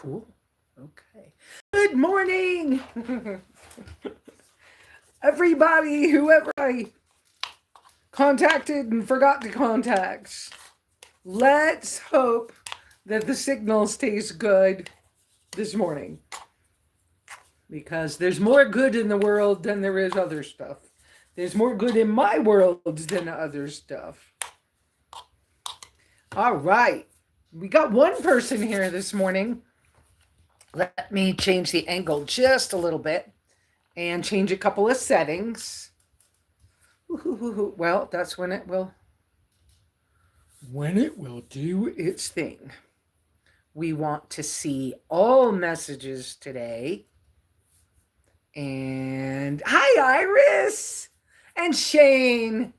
Cool. Okay. Good morning, everybody, whoever I contacted and forgot to contact. Let's hope that the signal stays good this morning, because there's more good in the world than there is other stuff. There's more good in my world than other stuff. All right. We got one person here this morning. Let me change the angle just a little bit and change a couple of settings. Well, that's when it will do its thing. We want to see all messages today. And hi, Iris and Shane.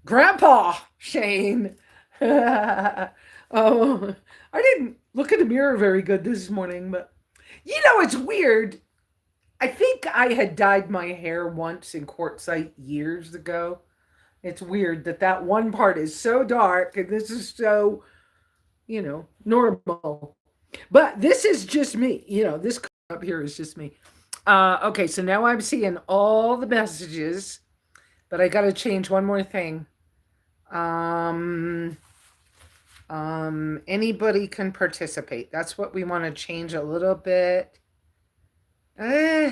Grandpa Shane. Oh, I didn't look in the mirror very good this morning, but it's weird. I think I had dyed my hair once in quartzite years ago. It's weird that one part is so dark and this is so, normal. But this is just me. This up here is just me. Okay, so now I'm seeing all the messages, but I got to change one more thing. Anybody can participate. That's what we want to change a little bit. Nah.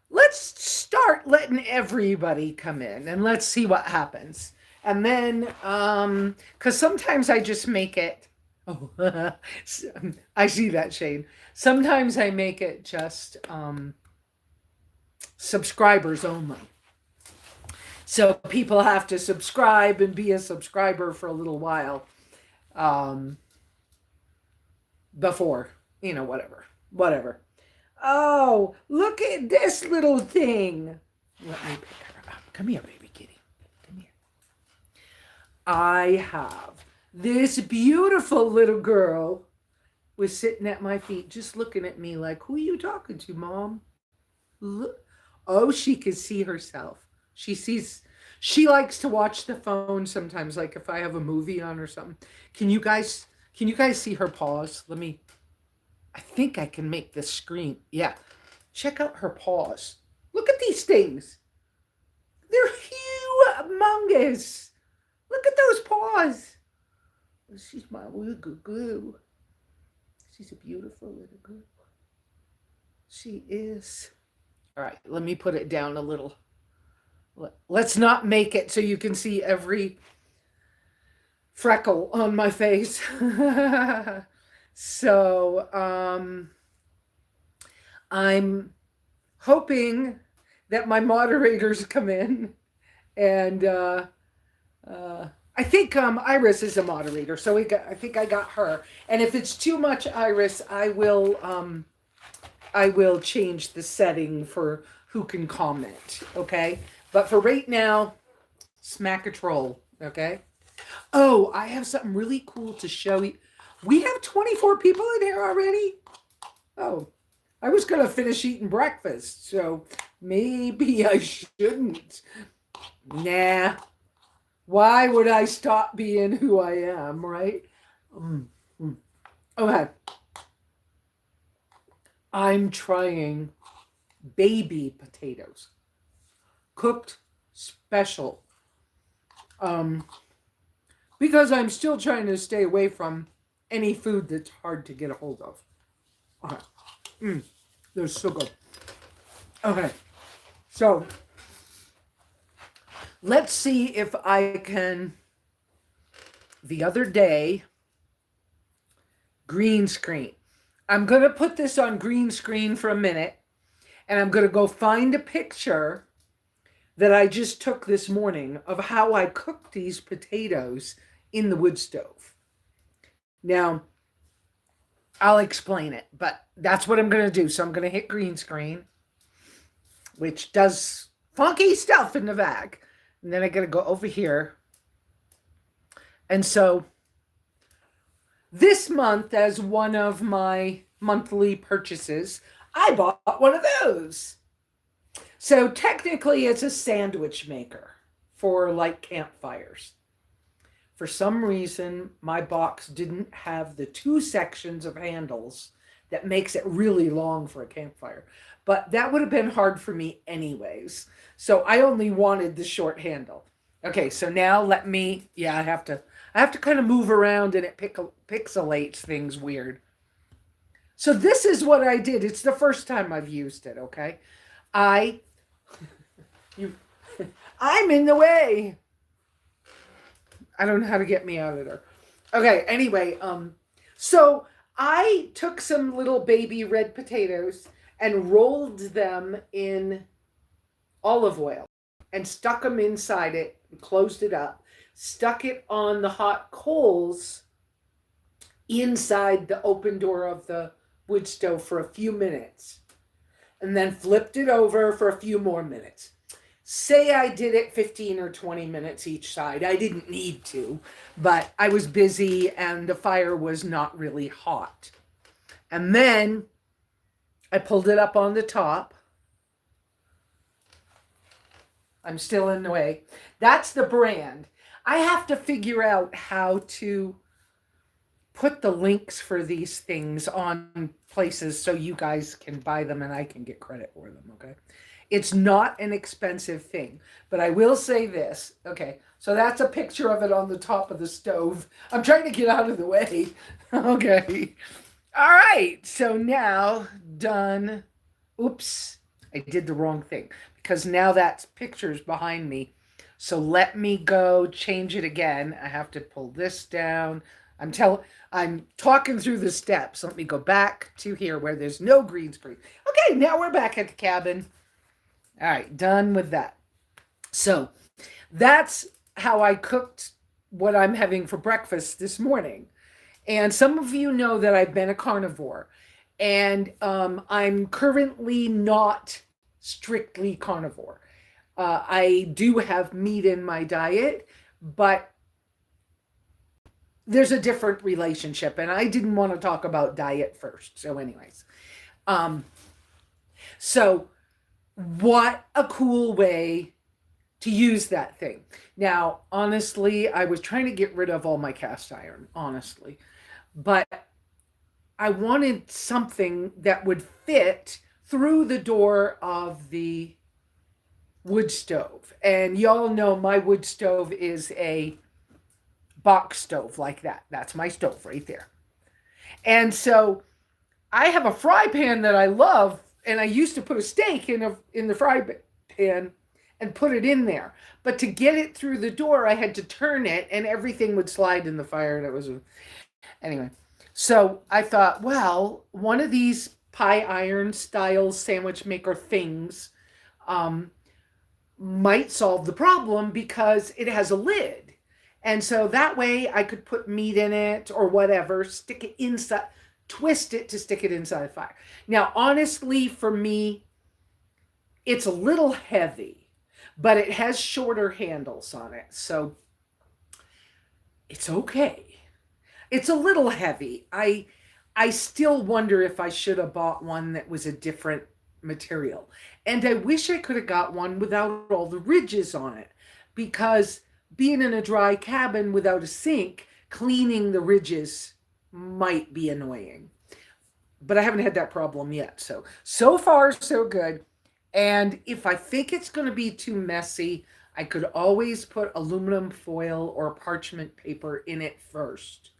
Let's start letting everybody come in and let's see what happens. And then, because sometimes I just make it. Oh, I see that, Shane. Sometimes I make it just subscribers only. So people have to subscribe and be a subscriber for a little while before, whatever. Oh, look at this little thing. Let me pick her up. Come here, baby kitty. Come here. I have this beautiful little girl was sitting at my feet just looking at me like, who are you talking to, Mom? Look. Oh, she can see herself. She likes to watch the phone sometimes, like if I have a movie on or something. Can you guys see her paws? I think I can make this screen. Yeah. Check out her paws. Look at these things. They're humongous. Look at those paws. She's my little girl. She's a beautiful little girl. She is. All right, let me put it down a little. Let's not make it so you can see every freckle on my face. So I'm hoping that my moderators come in, and I think Iris is a moderator, so I think I got her. And if it's too much Iris, I will change the setting for who can comment, okay? But for right now, smack a troll, okay? Oh, I have something really cool to show you. We have 24 people in here already? Oh, I was going to finish eating breakfast, so maybe I shouldn't. Nah. Why would I stop being who I am, right? Okay. I'm trying baby potatoes. Cooked special. Because I'm still trying to stay away from any food that's hard to get a hold of. Okay. They're so good. Okay. So, let's see if I can, the other day, green screen. I'm going to put this on green screen for a minute, and I'm going to go find a picture that I just took this morning of how I cooked these potatoes in the wood stove. Now, I'll explain it, but that's what I'm going to do. So I'm going to hit green screen, which does funky stuff in the back. And then I got to go over here. And so this month, as one of my monthly purchases, I bought one of those. So technically it's a sandwich maker for like campfires. For some reason, my box didn't have the 2 sections of handles that makes it really long for a campfire. But that would have been hard for me anyways. So I only wanted the short handle. Okay, so now let me, yeah, I have to kind of move around and it pixelates things weird. So this is what I did. It's the first time I've used it, okay? I you I'm in the way. I don't know how to get me out of there. Okay, anyway, so I took some little baby red potatoes and rolled them in olive oil and stuck them inside it, closed it up, stuck it on the hot coals inside the open door of the wood stove for a few minutes, and then flipped it over for a few more minutes. Say I did it 15 or 20 minutes each side. I didn't need to, but I was busy and the fire was not really hot. And then I pulled it up on the top. I'm still in the way. That's the brand. I have to figure out how to put the links for these things on places so you guys can buy them and I can get credit for them, okay? It's not an expensive thing, but I will say this. Okay, so that's a picture of it on the top of the stove. I'm trying to get out of the way. Okay. All right, so now done. Oops, I did the wrong thing because now that picture's behind me. So let me go change it again. I have to pull this down. I'm talking through the steps. Let me go back to here where there's no green screen. Okay, now we're back at the cabin. All right, done with that. So that's how I cooked what I'm having for breakfast this morning. And some of you know that I've been a carnivore. And I'm currently not strictly carnivore. I do have meat in my diet, but there's a different relationship. And I didn't want to talk about diet first. So anyways. So what a cool way to use that thing. Now, honestly, I was trying to get rid of all my cast iron, honestly. But I wanted something that would fit through the door of the wood stove. And y'all know my wood stove is a box stove like that. That's my stove right there. And so I have a fry pan that I love, and I used to put a steak in the fry pan and put it in there. But to get it through the door, I had to turn it, and everything would slide in the fire. And it was anyway. So I thought, well, one of these pie iron style sandwich maker things might solve the problem because it has a lid. And so that way I could put meat in it or whatever, stick it inside, twist it to stick it inside the fire. Now, honestly, for me, it's a little heavy, but it has shorter handles on it. So it's okay. It's a little heavy. I still wonder if I should have bought one that was a different material. And I wish I could have got one without all the ridges on it, because being in a dry cabin without a sink, cleaning the ridges might be annoying. But I haven't had that problem yet. So far, so good. And if I think it's going to be too messy, I could always put aluminum foil or parchment paper in it first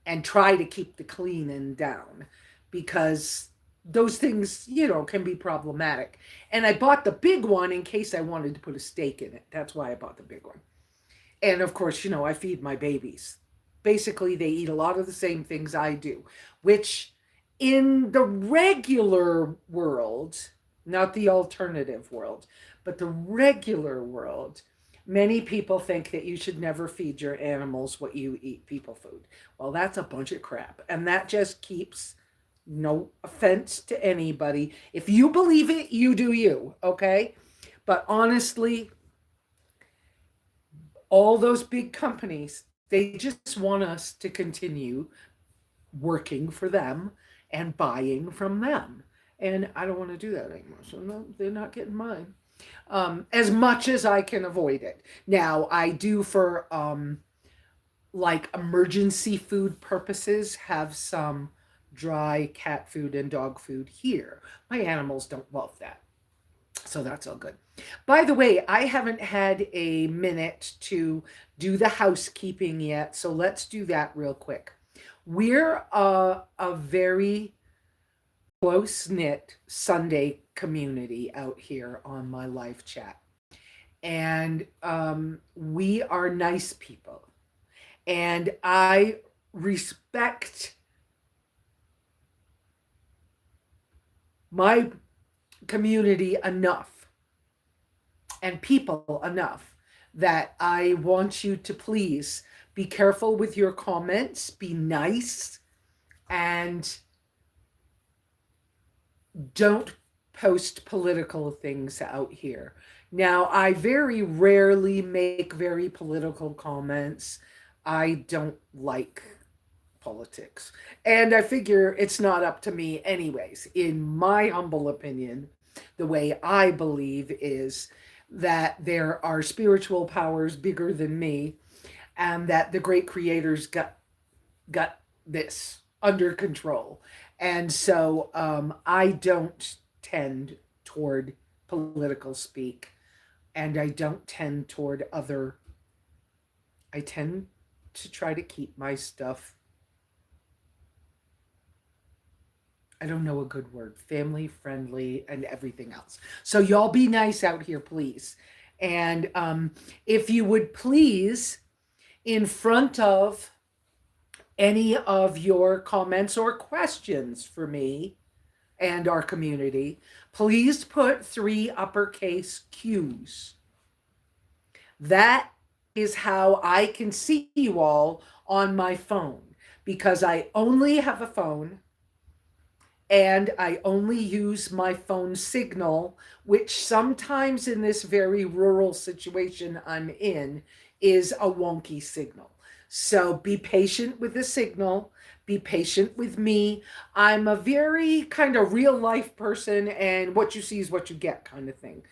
and try to keep the cleaning down, because those things, can be problematic. And I bought the big one in case I wanted to put a steak in it. That's why I bought the big one. And of course, I feed my babies. Basically, they eat a lot of the same things I do, which in the regular world, not the alternative world, but the regular world, many people think that you should never feed your animals what you eat people food. Well, that's a bunch of crap. And that just keeps, no offense to anybody. If you believe it, you do you, okay? But honestly, all those big companies, they just want us to continue working for them and buying from them. And I don't want to do that anymore. So no, they're not getting mine. As much as I can avoid it. Now, I do for like emergency food purposes, have some dry cat food and dog food here. My animals don't love that. So that's all good. By the way, I haven't had a minute to do the housekeeping yet, so let's do that real quick. We're a very close knit Sunday community out here on my live chat. And we are nice people. And I respect my community enough and people enough that I want you to please be careful with your comments, be nice, and don't post political things out here. Now, I very rarely make very political comments. I don't like politics. And I figure it's not up to me anyways. In my humble opinion, the way I believe is that there are spiritual powers bigger than me, and that the great creators got this under control. And so I don't tend toward political speak, and I don't tend toward other. I tend to try to keep my stuff, I don't know a good word, family friendly and everything else. So y'all be nice out here, please. And if you would please, in front of any of your comments or questions for me and our community, please put 3 uppercase Qs. That is how I can see you all on my phone, because I only have a phone and I only use my phone signal, which sometimes in this very rural situation I'm in is a wonky signal. So be patient with the signal, be patient with me. I'm a very kind of real life person, and what you see is what you get kind of thing.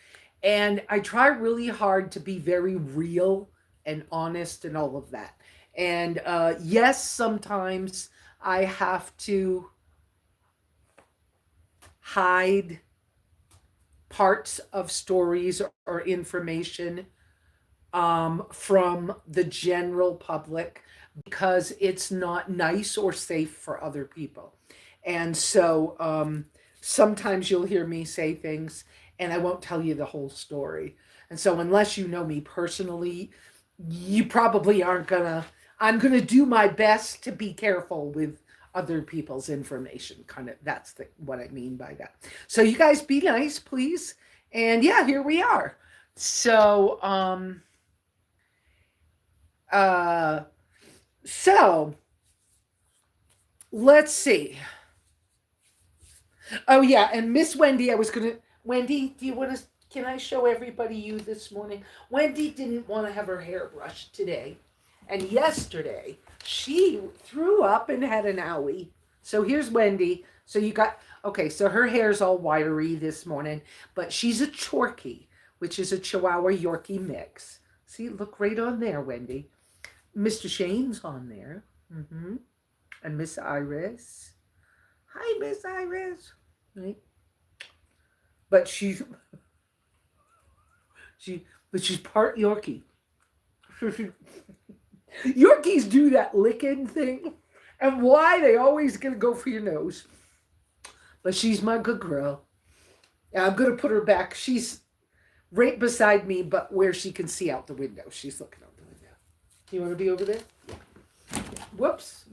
And I try really hard to be very real and honest and all of that. And yes, sometimes I have to hide parts of stories or information from the general public, because it's not nice or safe for other people. And so sometimes you'll hear me say things and I won't tell you the whole story. And so unless you know me personally, you probably aren't gonna, I'm gonna do my best to be careful with other people's information. Kind of, that's what I mean by that. So you guys be nice, please. And yeah, here we are. So so let's see. Oh yeah, and Miss Wendy, Wendy, do you want to, can I show everybody you this morning? Wendy didn't want to have her hair brushed today. And yesterday, she threw up and had an owie. So here's Wendy. So you got, okay, so her hair's all wiry this morning, but she's a Chorky, which is a Chihuahua Yorkie mix. See, look right on there, Wendy. Mr. Shane's on there. Mm-hmm. And Miss Iris. Hi, Miss Iris. Right? But she's part Yorkie. Yorkies do that licking thing, and why they always gonna go for your nose. But she's my good girl. And I'm gonna put her back. She's right beside me, but where she can see out the window. She's looking out the window. You want to be over there? Yeah. Whoops.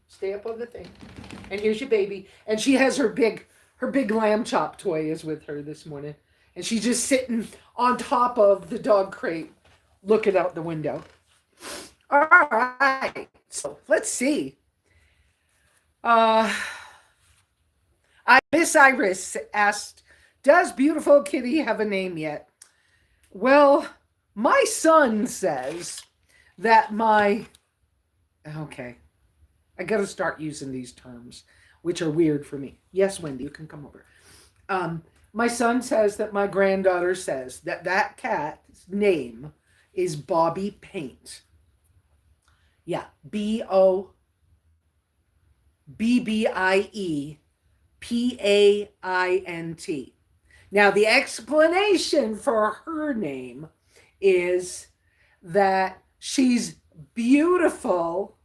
Stay up on the thing. And here's your baby. And she has her big lamb chop toy is with her this morning. And she's just sitting on top of the dog crate, looking out the window. All right. So let's see. Miss Iris asked, does beautiful kitty have a name yet? Well, my son says that okay, I got to start using these terms, which are weird for me. Yes, Wendy, you can come over. My son says that my granddaughter says that cat's name is Bobby Paint. Yeah, BobbiePaint. Now, the explanation for her name is that she's beautiful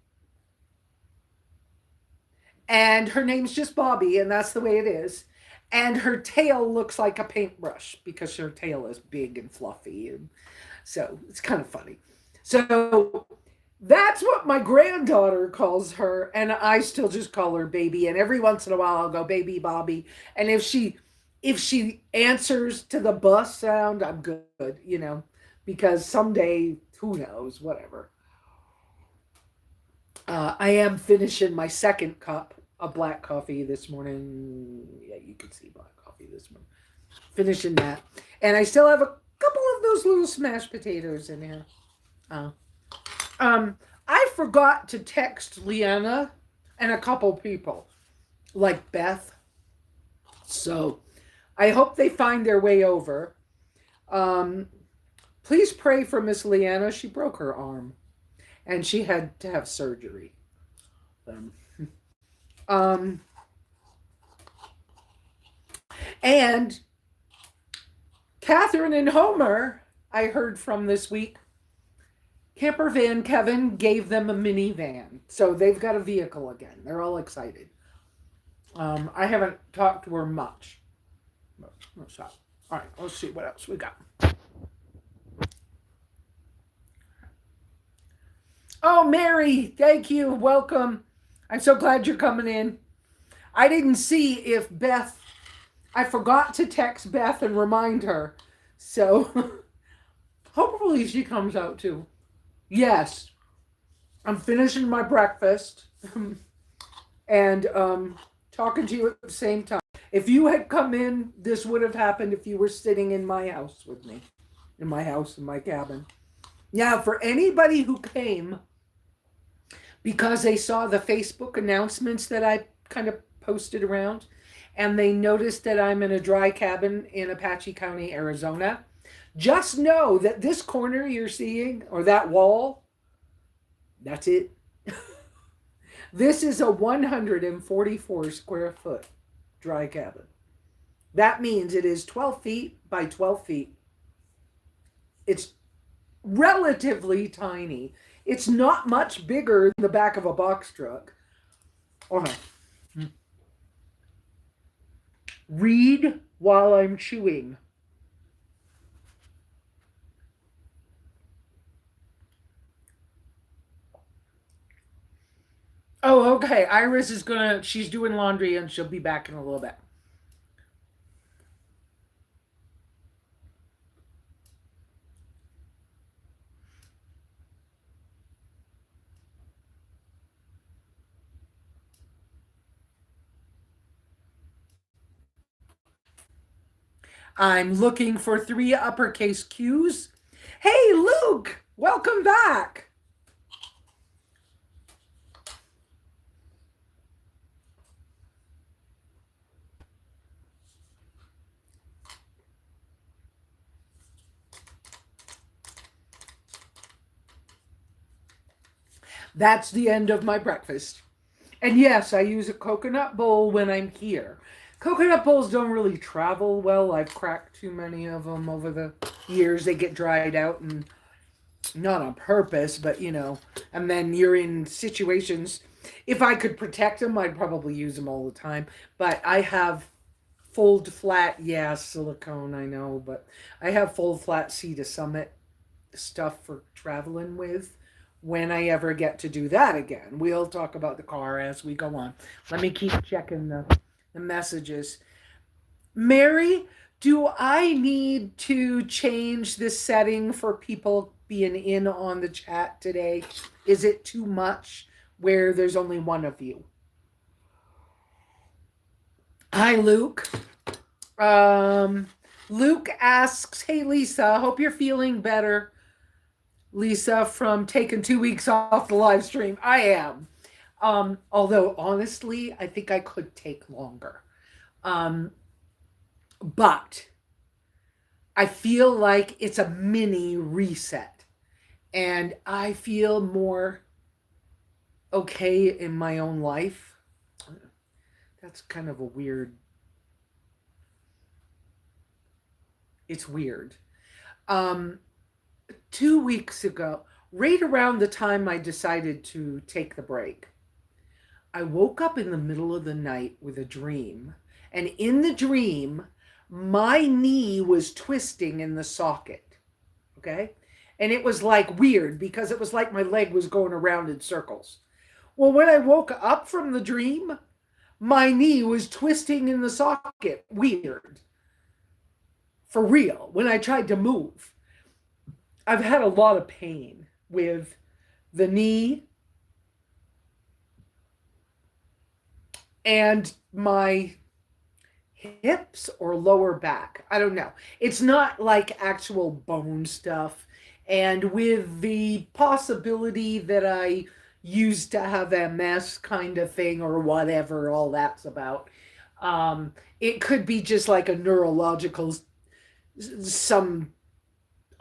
and her name's just Bobbie, and that's the way it is. And her tail looks like a paintbrush because her tail is big and fluffy. And so it's kind of funny. So that's what my granddaughter calls her, and I still just call her baby. And every once in a while I'll go baby Bobbie. And if she answers to the bus sound, I'm good, because someday, who knows, whatever. I am finishing my second cup of black coffee this morning. Yeah, you can see black coffee this morning. Finishing that. And I still have a couple of those little smashed potatoes in here. Uh, I forgot to text Leanna and a couple people, like Beth. So I hope they find their way over. Please pray for Miss Leanna. She broke her arm and she had to have surgery. Um, and Catherine and Homer, I heard from this week, Camper Van Kevin gave them a minivan. So they've got a vehicle again. They're all excited. I haven't talked to her much. All right, let's see what else we got. Oh, Mary, thank you. Welcome. I'm so glad you're coming in. I didn't see if Beth, I forgot to text Beth and remind her. So hopefully she comes out too. Yes, I'm finishing my breakfast and talking to you at the same time. If you had come in, this would have happened if you were sitting in my house with me, in my cabin. Yeah, for anybody who came because they saw the Facebook announcements that I kind of posted around, and they noticed that I'm in a dry cabin in Apache County, Arizona, just know that this corner you're seeing, or that wall, that's it. This is a 144 square foot dry cabin. That means it is 12 feet by 12 feet. It's relatively tiny. It's not much bigger than the back of a box truck. Okay. Read while I'm chewing. Oh, okay. Iris is she's doing laundry and she'll be back in a little bit. I'm looking for 3 uppercase Q's. Hey, Luke, welcome back. That's the end of my breakfast. And yes, I use a coconut bowl when I'm here. Coconut bowls don't really travel well. I've cracked too many of them over the years. They get dried out, and not on purpose, but and then you're in situations. If I could protect them, I'd probably use them all the time. But I have fold flat, yeah, silicone, I know, but I have fold flat Sea to Summit stuff for traveling with when I ever get to do that again. We'll talk about the car as we go on. Let me keep checking the messages. Mary, do I need to change the setting for people being in on the chat today? Is it too much where there's only one of you? Hi, Luke. Luke asks, hey, Lesa, hope you're feeling better. Lesa, from taking 2 weeks off the live stream. I am. Although, honestly, I think I could take longer. But I feel like it's a mini reset. And I feel more okay in my own life. That's kind of a weird, it's weird. Um, 2 weeks ago, right around the time I decided to take the break, I woke up in the middle of the night with a dream. And in the dream, my knee was twisting in the socket. Okay. And it was like weird because it was like my leg was going around in circles. Well, when I woke up from the dream, my knee was twisting in the socket. Weird. For real. When I tried to move, I've had a lot of pain with the knee and my hips or lower back. I don't know. It's not like actual bone stuff. And with the possibility that I used to have MS kind of thing or whatever, all that's about, it could be just like a neurological, some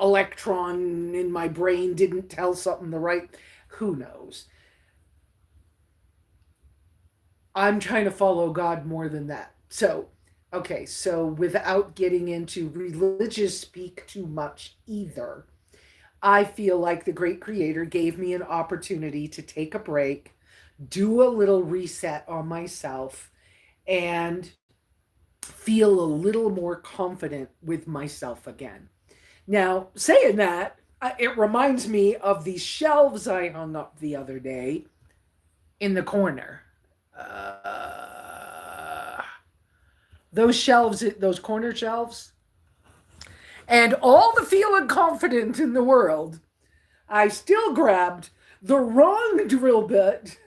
electron in my brain didn't tell something the right, who knows. I'm trying to follow God more than that. So, okay, so without getting into religious speak too much either, I feel like the great creator gave me an opportunity to take a break, do a little reset on myself, and feel a little more confident with myself again. Now, saying that, it reminds me of these shelves I hung up the other day in the corner. Those shelves, those corner shelves, and all the feeling confident in the world, I still grabbed the wrong drill bit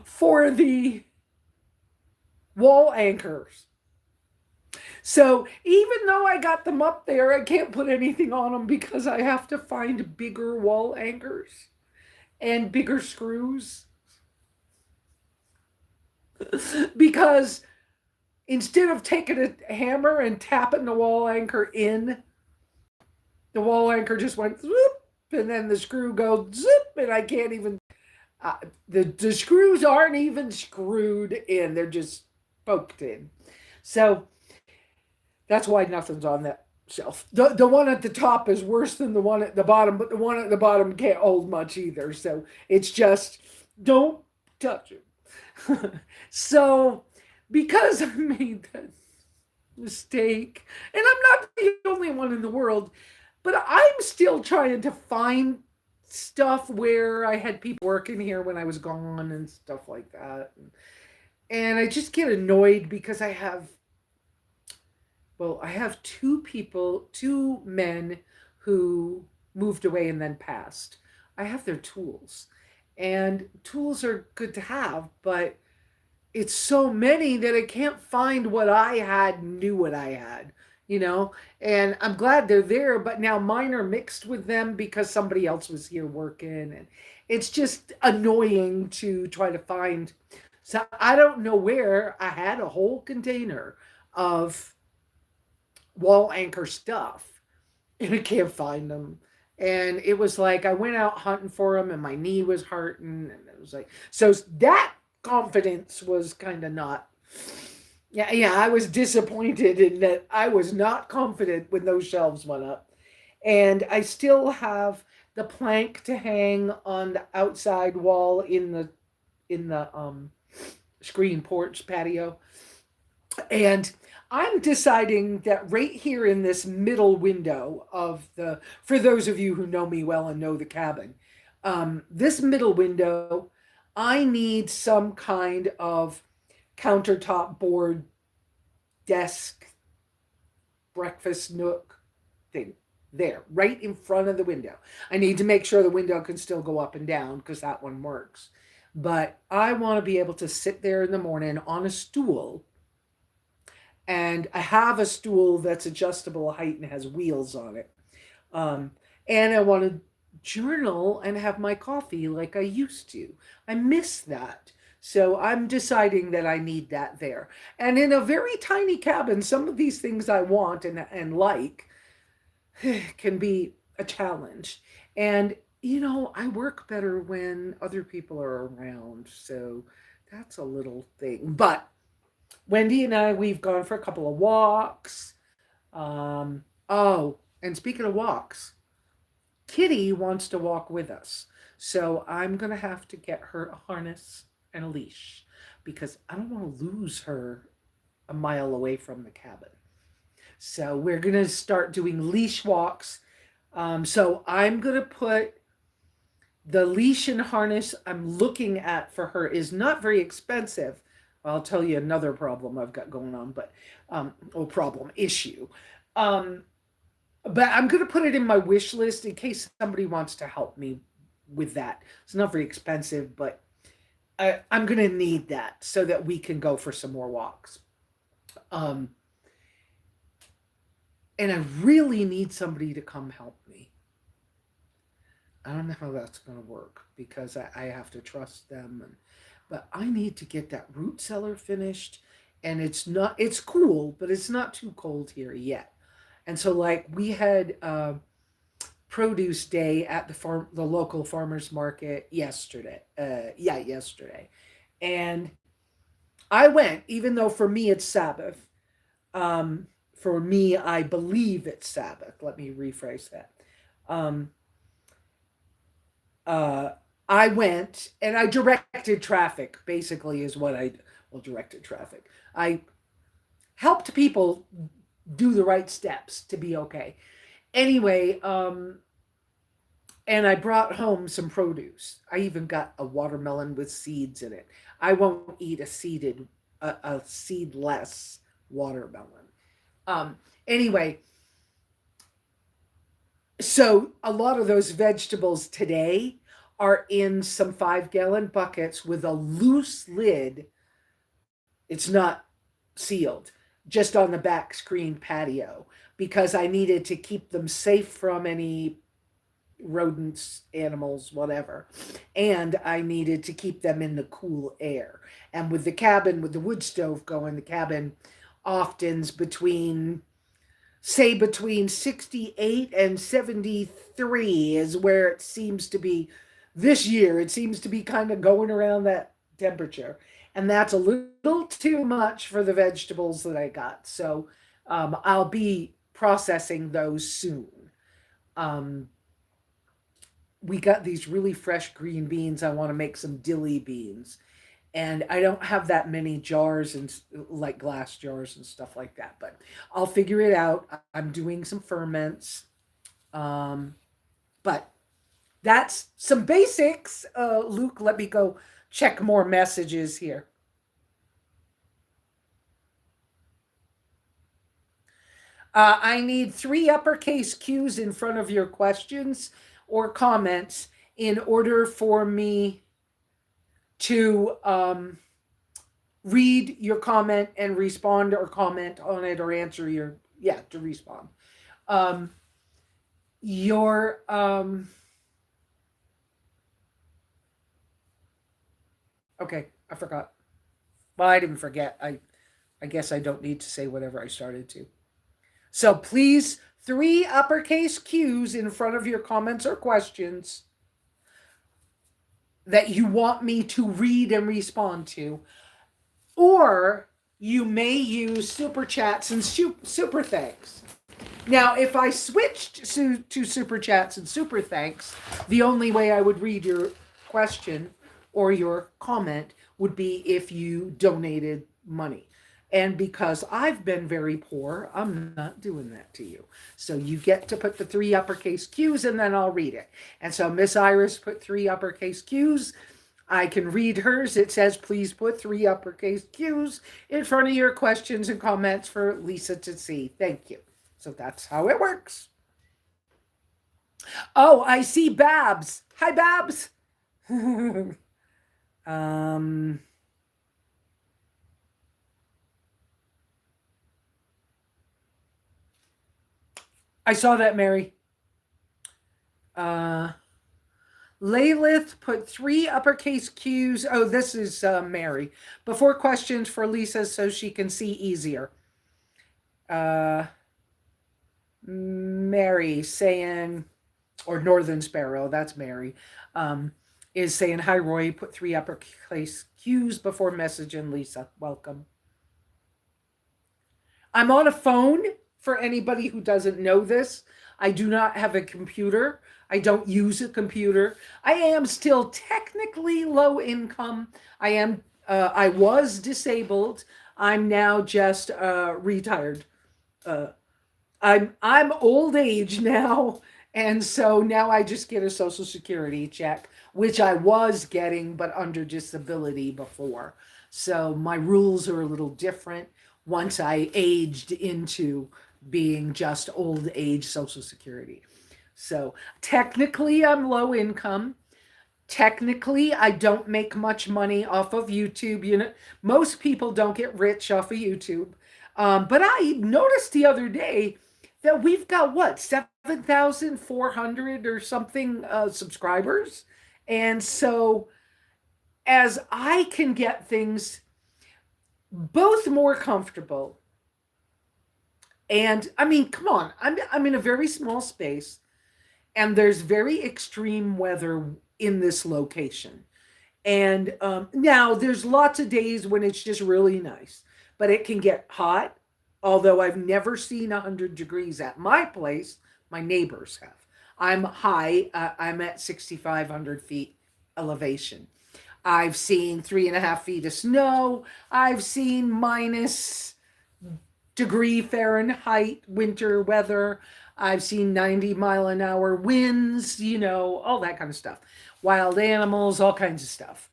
for the wall anchors. So even though I got them up there, I can't put anything on them because I have to find bigger wall anchors and bigger screws. Because instead of taking a hammer and tapping the wall anchor in, the wall anchor just went zoop, and then the screw goes zip, and I can't even. The screws aren't even screwed in; they're just poked in. So that's why nothing's on that shelf. The one at the top is worse than the one at the bottom, but the one at the bottom can't hold much either. So it's just don't touch it. So because I made that mistake, and I'm not the only one in the world, but I'm still trying to find stuff where I had people working here when I was gone and stuff like that. And I just get annoyed because I have two people, two men who moved away and then passed. I have their tools. And tools are good to have, but it's so many that I can't find what I had, knew what I had, you know? And I'm glad they're there, but now mine are mixed with them because somebody else was here working. And it's just annoying to try to find. So I don't know where I had a whole container of wall anchor stuff and I can't find them. And it was like I went out hunting for them and my knee was hurting. And it was like, so that confidence was kind of not. Yeah, I was disappointed in that I was not confident when those shelves went up. And I still have the plank to hang on the outside wall in the screen porch patio. And I'm deciding that right here in this middle window of for those of you who know me well and know the cabin, this middle window, I need some kind of countertop board, desk, breakfast nook thing there, right in front of the window. I need to make sure the window can still go up and down because that one works. But I want to be able to sit there in the morning on a stool, and I have a stool that's adjustable height and has wheels on it. Um, and I want to journal and have my coffee like I used to. I miss that. So I'm deciding that I need that there. And in a very tiny cabin, some of these things I want and like can be a challenge. And I work better when other people are around. So that's a little thing. But Wendy and I, we've gone for a couple of walks. Oh, and speaking of walks, Kitty wants to walk with us. So I'm going to have to get her a harness and a leash because I don't want to lose her a mile away from the cabin. So we're going to start doing leash walks. So I'm going to put the leash and harness I'm looking at for her is not very expensive. I'll tell you another problem I've got going on, but problem issue. Um, but I'm going to put it in my wish list in case somebody wants to help me with that. It's not very expensive, but I'm going to need that so that we can go for some more walks. Um, and I really need somebody to come help me. I don't know how that's going to work because I have to trust them. But I need to get that root cellar finished. And it's cool, but it's not too cold here yet. And so, like, we had produce day at the local farmers market yesterday. Yesterday. And I went, even though for me it's Sabbath. For me, I believe it's Sabbath. Let me rephrase that. Um, uh, I went and I directed traffic, basically, is what directed traffic. I helped people do the right steps to be okay. Anyway, and I brought home some produce. I even got a watermelon with seeds in it. I won't eat a seedless watermelon. Um, anyway, so a lot of those vegetables today are in some 5-gallon buckets with a loose lid. It's not sealed, just on the back screen patio because I needed to keep them safe from any rodents, animals, whatever. And I needed to keep them in the cool air. And with the cabin, with the wood stove going, the cabin often's between 68 and 73 is where it seems to be this year. It seems to be kind of going around that temperature. And that's a little too much for the vegetables that I got. So I'll be processing those soon. Um, we got these really fresh green beans. I want to make some dilly beans. And I don't have that many jars and like glass jars and stuff like that, but I'll figure it out. I'm doing some ferments. Um, but that's some basics. Luke, let me go check more messages here. I need 3 uppercase Q's in front of your questions or comments in order for me to read your comment and respond or comment on it or answer to respond. Um, your okay, I forgot. Well, I didn't forget. I guess I don't need to say whatever I started to. So please, 3 uppercase Q's in front of your comments or questions that you want me to read and respond to. Or you may use super chats and super thanks. Now, if I switched to super chats and super thanks, the only way I would read your question or your comment would be if you donated money. And because I've been very poor, I'm not doing that to you. So you get to put the 3 uppercase Q's and then I'll read it. And so Miss Iris put 3 uppercase Q's. I can read hers. It says, please put 3 uppercase Q's in front of your questions and comments for Lesa to see. Thank you. So that's how it works. Oh, I see Babs. Hi, Babs. um, I saw that, Mary. Laylath put 3 uppercase Q's. Oh, this is Mary. Before questions for Lesa so she can see easier. Mary saying, or Northern Sparrow, that's Mary, um, is saying, hi, Roy, put three uppercase Q's before message and Lesa. Welcome. I'm on a phone for anybody who doesn't know this. I do not have a computer. I don't use a computer. I am still technically low income. I was disabled. I'm now just retired. Uh, I'm old age now, and so now I just get a social security check, which I was getting but under disability before. So my rules are a little different once I aged into being just old age social security. So technically I'm low income. Technically I don't make much money off of YouTube. You know, most people don't get rich off of YouTube. But I noticed the other day that we've got what, 7,400 or something subscribers. And so as I can get things both more comfortable, and I mean, come on, I'm in a very small space and there's very extreme weather in this location. And now there's lots of days when it's just really nice, but it can get hot. Although I've never seen 100 degrees at my place, my neighbors have. I'm high, I'm at 6,500 feet elevation. I've seen 3.5 feet of snow. I've seen -degree Fahrenheit winter weather. I've seen 90-mile-an-hour winds, you know, all that kind of stuff. Wild animals, all kinds of stuff.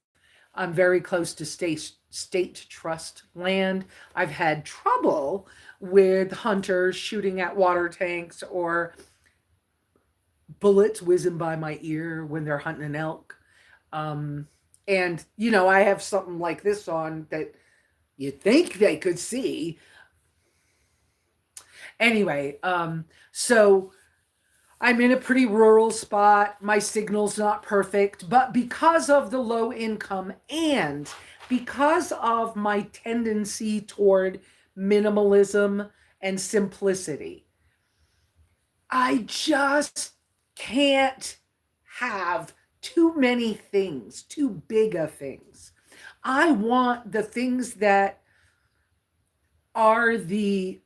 I'm very close to state trust land. I've had trouble with hunters shooting at water tanks or bullets whizzing by my ear when they're hunting an elk. And, you know, I have something like this on that you think they could see. Anyway, so I'm in a pretty rural spot. My signal's not perfect, but because of the low income and because of my tendency toward minimalism and simplicity, I just can't have too many things, too big of things. I want the things that are the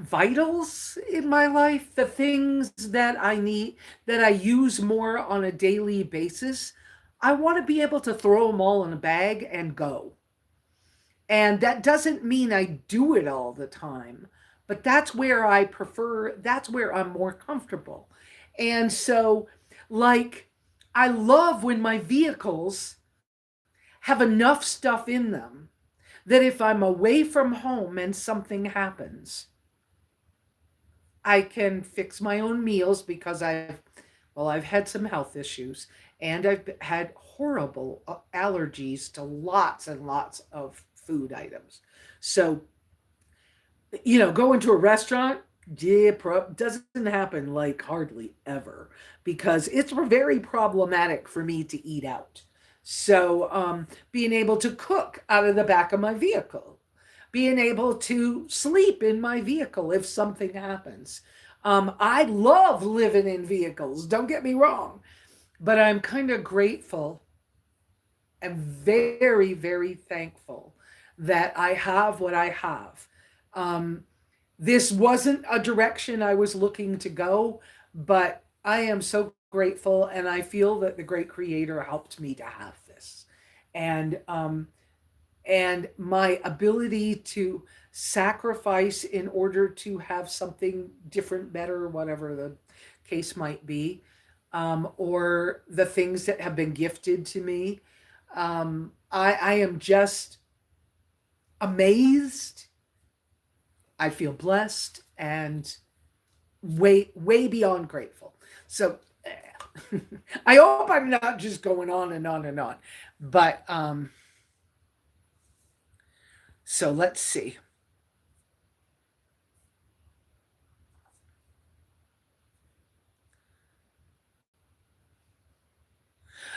vitals in my life, the things that I need, that I use more on a daily basis. I want to be able to throw them all in a bag and go. And that doesn't mean I do it all the time, but that's where I prefer, that's where I'm more comfortable. And so, like, I love when my vehicles have enough stuff in them that if I'm away from home and something happens, I can fix my own meals because I've had some health issues and I've had horrible allergies to lots and lots of food items. So, you know, going to a restaurant, yeah, doesn't happen like hardly ever because it's very problematic for me to eat out. So, being able to cook out of the back of my vehicle, being able to sleep in my vehicle if something happens. I love living in vehicles, don't get me wrong, but I'm kind of grateful and very, very thankful that I have what I have. Um, this wasn't a direction I was looking to go, but I am so grateful and I feel that the great creator helped me to have this. And and my ability to sacrifice in order to have something different, better, whatever the case might be, or the things that have been gifted to me. I am just amazed. I feel blessed and way beyond grateful. So I hope I'm not just going on and on and on, but so let's see.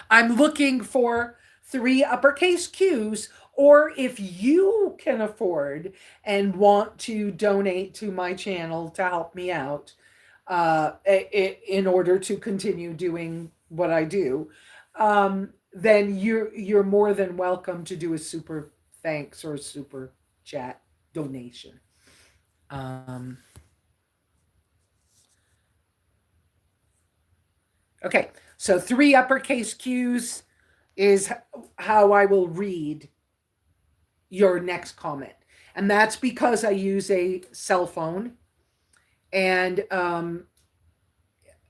I'm looking for three uppercase Q's, or if you can afford and want to donate to my channel to help me out, in order to continue doing what I do, then you're more than welcome to do a super thanks or a super chat donation. Um, okay, so 3 uppercase Q's is how I will read your next comment. And that's because I use a cell phone. And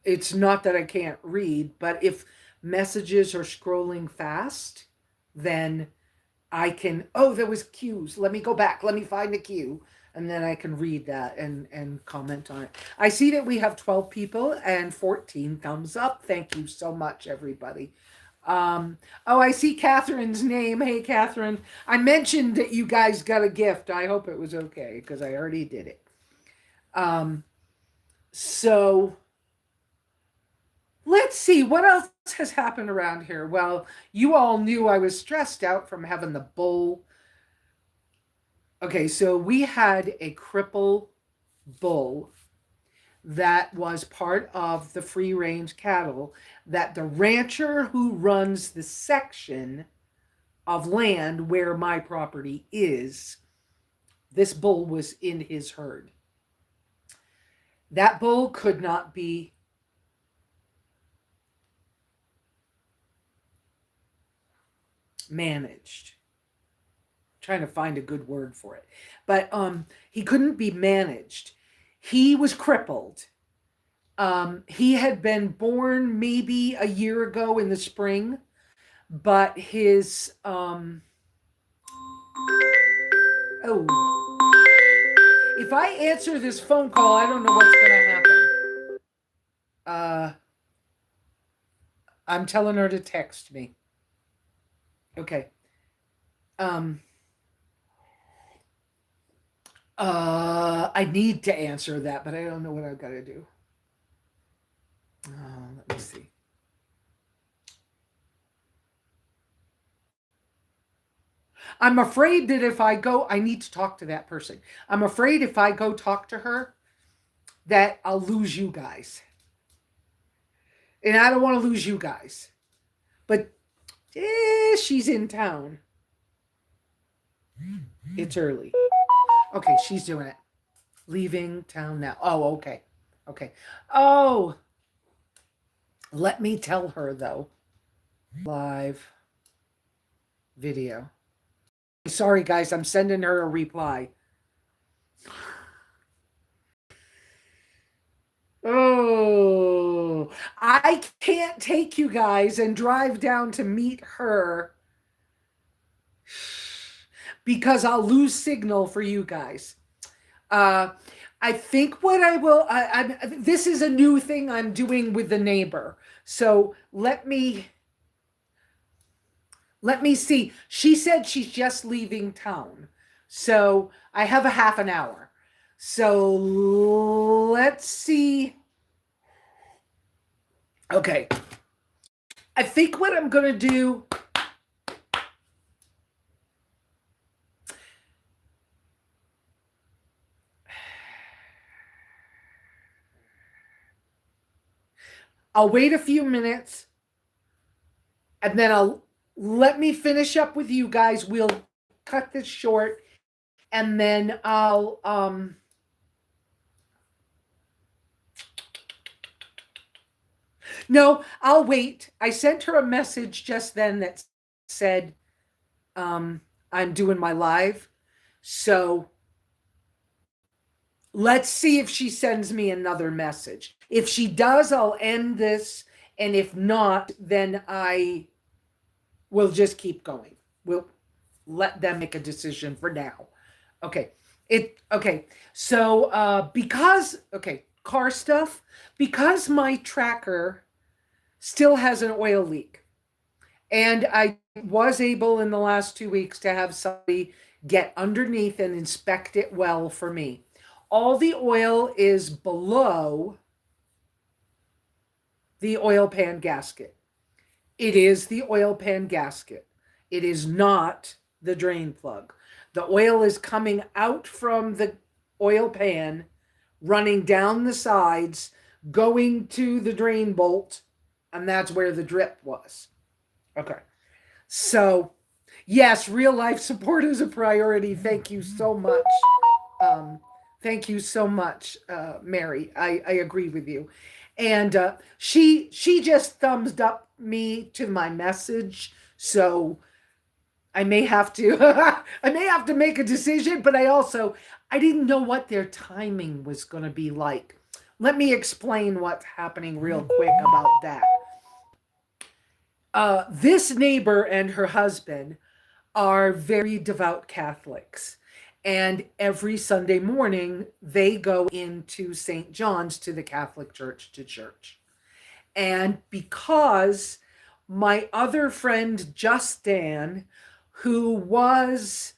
it's not that I can't read, but if messages are scrolling fast, then I can, oh, there was Q's. Let me go back. Let me find the Q. And then I can read that and comment on it. I see that we have 12 people and 14 thumbs up. Thank you so much, everybody. Oh, I see Catherine's name. Hey, Catherine. I mentioned that you guys got a gift. I hope it was okay because I already did it. So let's see what else has happened around here. Well, you all knew I was stressed out from having the bull. Okay, so we had a cripple bull that was part of the free range cattle that the rancher who runs the section of land where my property is, this bull was in his herd. That bull could not be managed. I'm trying to find a good word for it. But he couldn't be managed. He was crippled. He had been born maybe a year ago in the spring, but his oh, if I answer this phone call, I don't know what's going to happen. I'm telling her to text me. Okay. I need to answer that, but I don't know what I've got to do. Let me see. I'm afraid that if I go, I need to talk to that person. I'm afraid if I go talk to her, that I'll lose you guys. And I don't want to lose you guys. But she's in town. It's early. Okay, she's doing it. Leaving town now. Oh, okay. Okay. Oh, let me tell her, though. Live video. Sorry, guys. I'm sending her a reply. Oh, I can't take you guys and drive down to meet her because I'll lose signal for you guys. I think what I will, this is a new thing I'm doing with the neighbor. So let me see. She said she's just leaving town. So I have a half an hour. So let's see. Okay. I think what I'm going to do, I'll wait a few minutes and then let me finish up with you guys. We'll cut this short and then I'll no, I'll wait. I sent her a message just then that said I'm doing my live. So let's see if she sends me another message. If she does, I'll end this. And if not, then I will just keep going. We'll let them make a decision for now. Okay. Okay. So car stuff, because my tracker still has an oil leak. And I was able in the last 2 weeks to have somebody get underneath and inspect it well for me. All the oil is below the oil pan gasket. It is the oil pan gasket. It is not the drain plug. The oil is coming out from the oil pan, running down the sides, going to the drain bolt, and that's where the drip was. Okay. So, yes, real life support is a priority. Thank you so much. Um, thank you so much, Mary. I agree with you. And she just thumbs up me to my message. So I may have to I may have to make a decision, but I didn't know what their timing was going to be like. Let me explain what's happening real quick about that. This neighbor and her husband are very devout Catholics. And every Sunday morning, they go into St. John's to the Catholic Church to church. And because my other friend, Justin, who was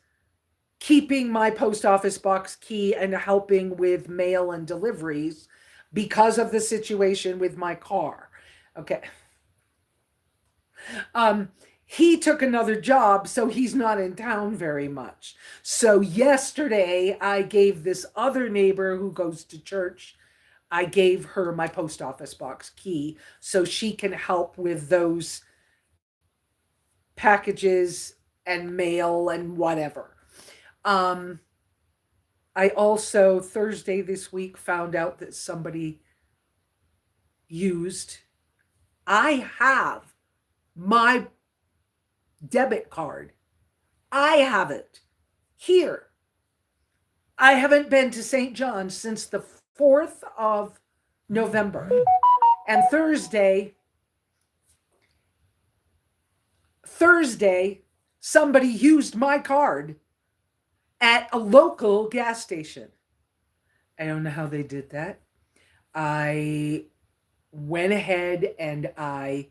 keeping my post office box key and helping with mail and deliveries because of the situation with my car. Okay. He took another job, so he's not in town very much. So yesterday, I gave this other neighbor who goes to church, I gave her my post office box key so she can help with those packages and mail and whatever. I also, Thursday this week, found out that somebody used, I have my debit card. I have it here. I haven't been to St. John's since the 4th of November. And Thursday, somebody used my card at a local gas station. I don't know how they did that. I went ahead and I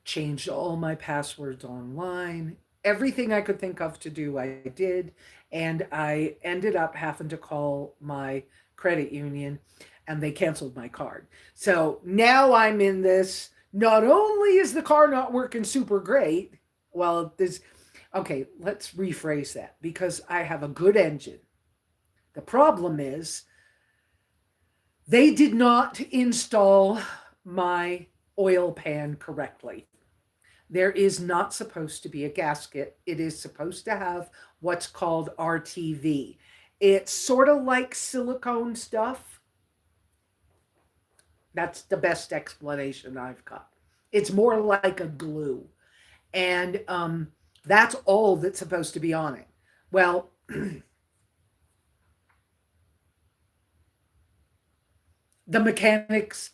changed all my passwords online. Everything I could think of to do, I did. And I ended up having to call my credit union and they canceled my card. So now I'm in this. Not only is the car not working super great, well, okay, let's rephrase that because I have a good engine. The problem is they did not install my oil pan correctly. There is not supposed to be a gasket. It is supposed to have what's called RTV. It's sort of like silicone stuff. That's the best explanation I've got. It's more like a glue. And that's all that's supposed to be on it. Well, the mechanics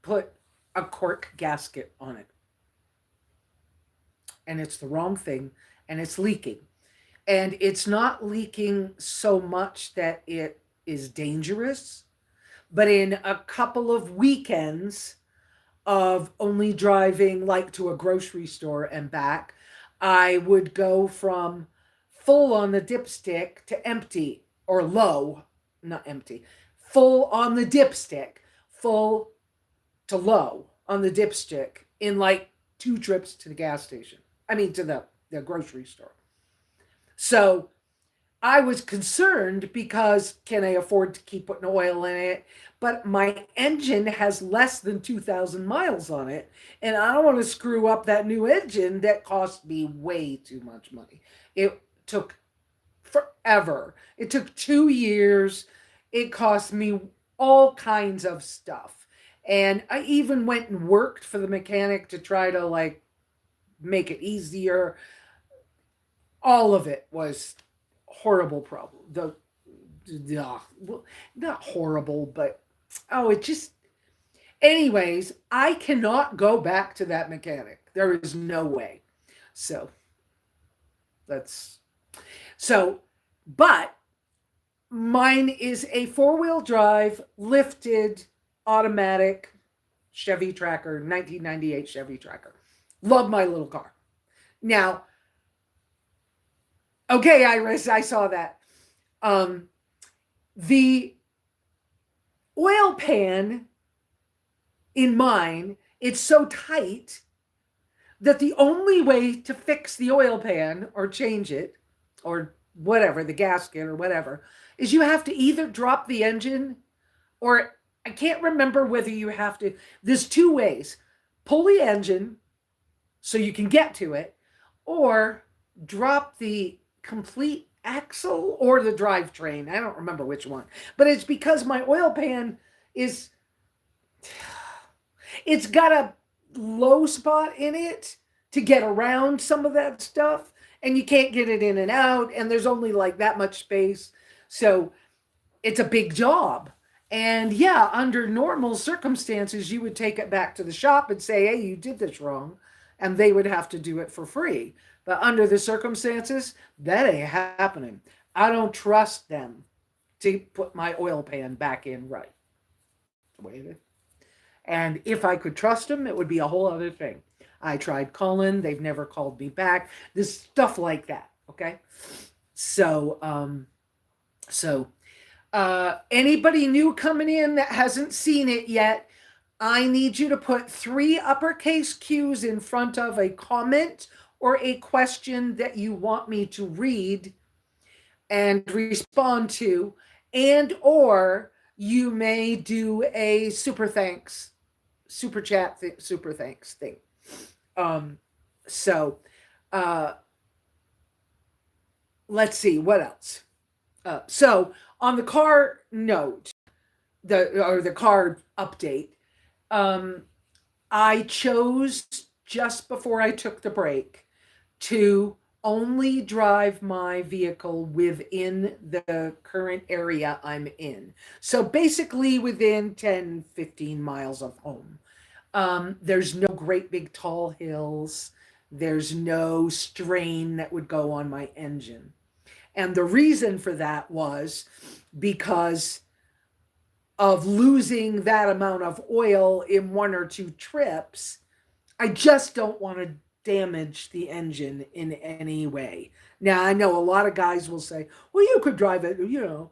put a cork gasket on it. And it's the wrong thing, and it's leaking. And it's not leaking so much that it is dangerous, but in a couple of weekends of only driving like to a grocery store and back, I would go from full on the dipstick to empty, or low, not empty, full on the dipstick, full to low on the dipstick in like 2 trips to the gas station. I mean, to the grocery store. So I was concerned because can I afford to keep putting oil in it? But my engine has less than 2,000 miles on it. And I don't want to screw up that new engine that cost me way too much money. It took forever. It took 2 years. It cost me all kinds of stuff. And I even went and worked for the mechanic to try to like make it easier. All of it was horrible problem. Not horrible, but it just, anyways, I cannot go back to that mechanic. There is no way. But mine is a 4-wheel drive lifted automatic Chevy Tracker, 1998 Chevy Tracker. Love my little car. Now, okay, Iris, I saw that. The oil pan in mine, it's so tight that the only way to fix the oil pan or change it or whatever, the gasket or whatever, is you have to either drop the engine or I can't remember whether you have to, there's two ways. Pull the engine so you can get to it, or drop the complete axle or the drivetrain. I don't remember which one, but it's because my oil pan is, it's got a low spot in it to get around some of that stuff, and you can't get it in and out, and there's only like that much space. So it's a big job. And yeah, under normal circumstances, you would take it back to the shop and say, hey, you did this wrong. And they would have to do it for free. But under the circumstances, that ain't happening. I don't trust them to put my oil pan back in right. The way it is. And if I could trust them, it would be a whole other thing. I tried calling, they've never called me back. This stuff like that. Okay. So, anybody new coming in that hasn't seen it yet, I need you to put 3 uppercase Q's in front of a comment or a question that you want me to read and respond to, and or you may do a super thanks, super chat, super thanks thing. So let's see what else. So on the car note, the car update, I chose just before I took the break to only drive my vehicle within the current area I'm in. So basically within 10, 15 miles of home. There's no great big tall hills. There's no strain that would go on my engine. And the reason for that was because of losing that amount of oil in 1 or 2 trips. I just don't want to damage the engine in any way. Now, I know a lot of guys will say, well, you could drive it, you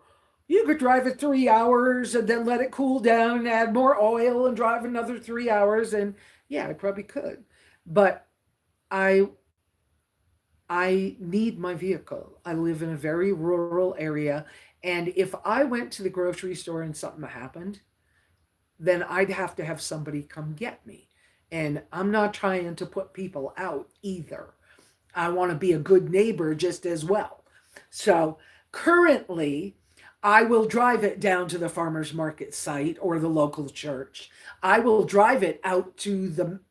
could drive it 3 hours and then let it cool down and add more oil and drive another 3 hours. And yeah, I probably could. But I need my vehicle. I live in a very rural area. And if I went to the grocery store and something happened, then I'd have to have somebody come get me. And I'm not trying to put people out either. I want to be a good neighbor just as well. So currently, I will drive it down to the farmer's market site or the local church. I will drive it out to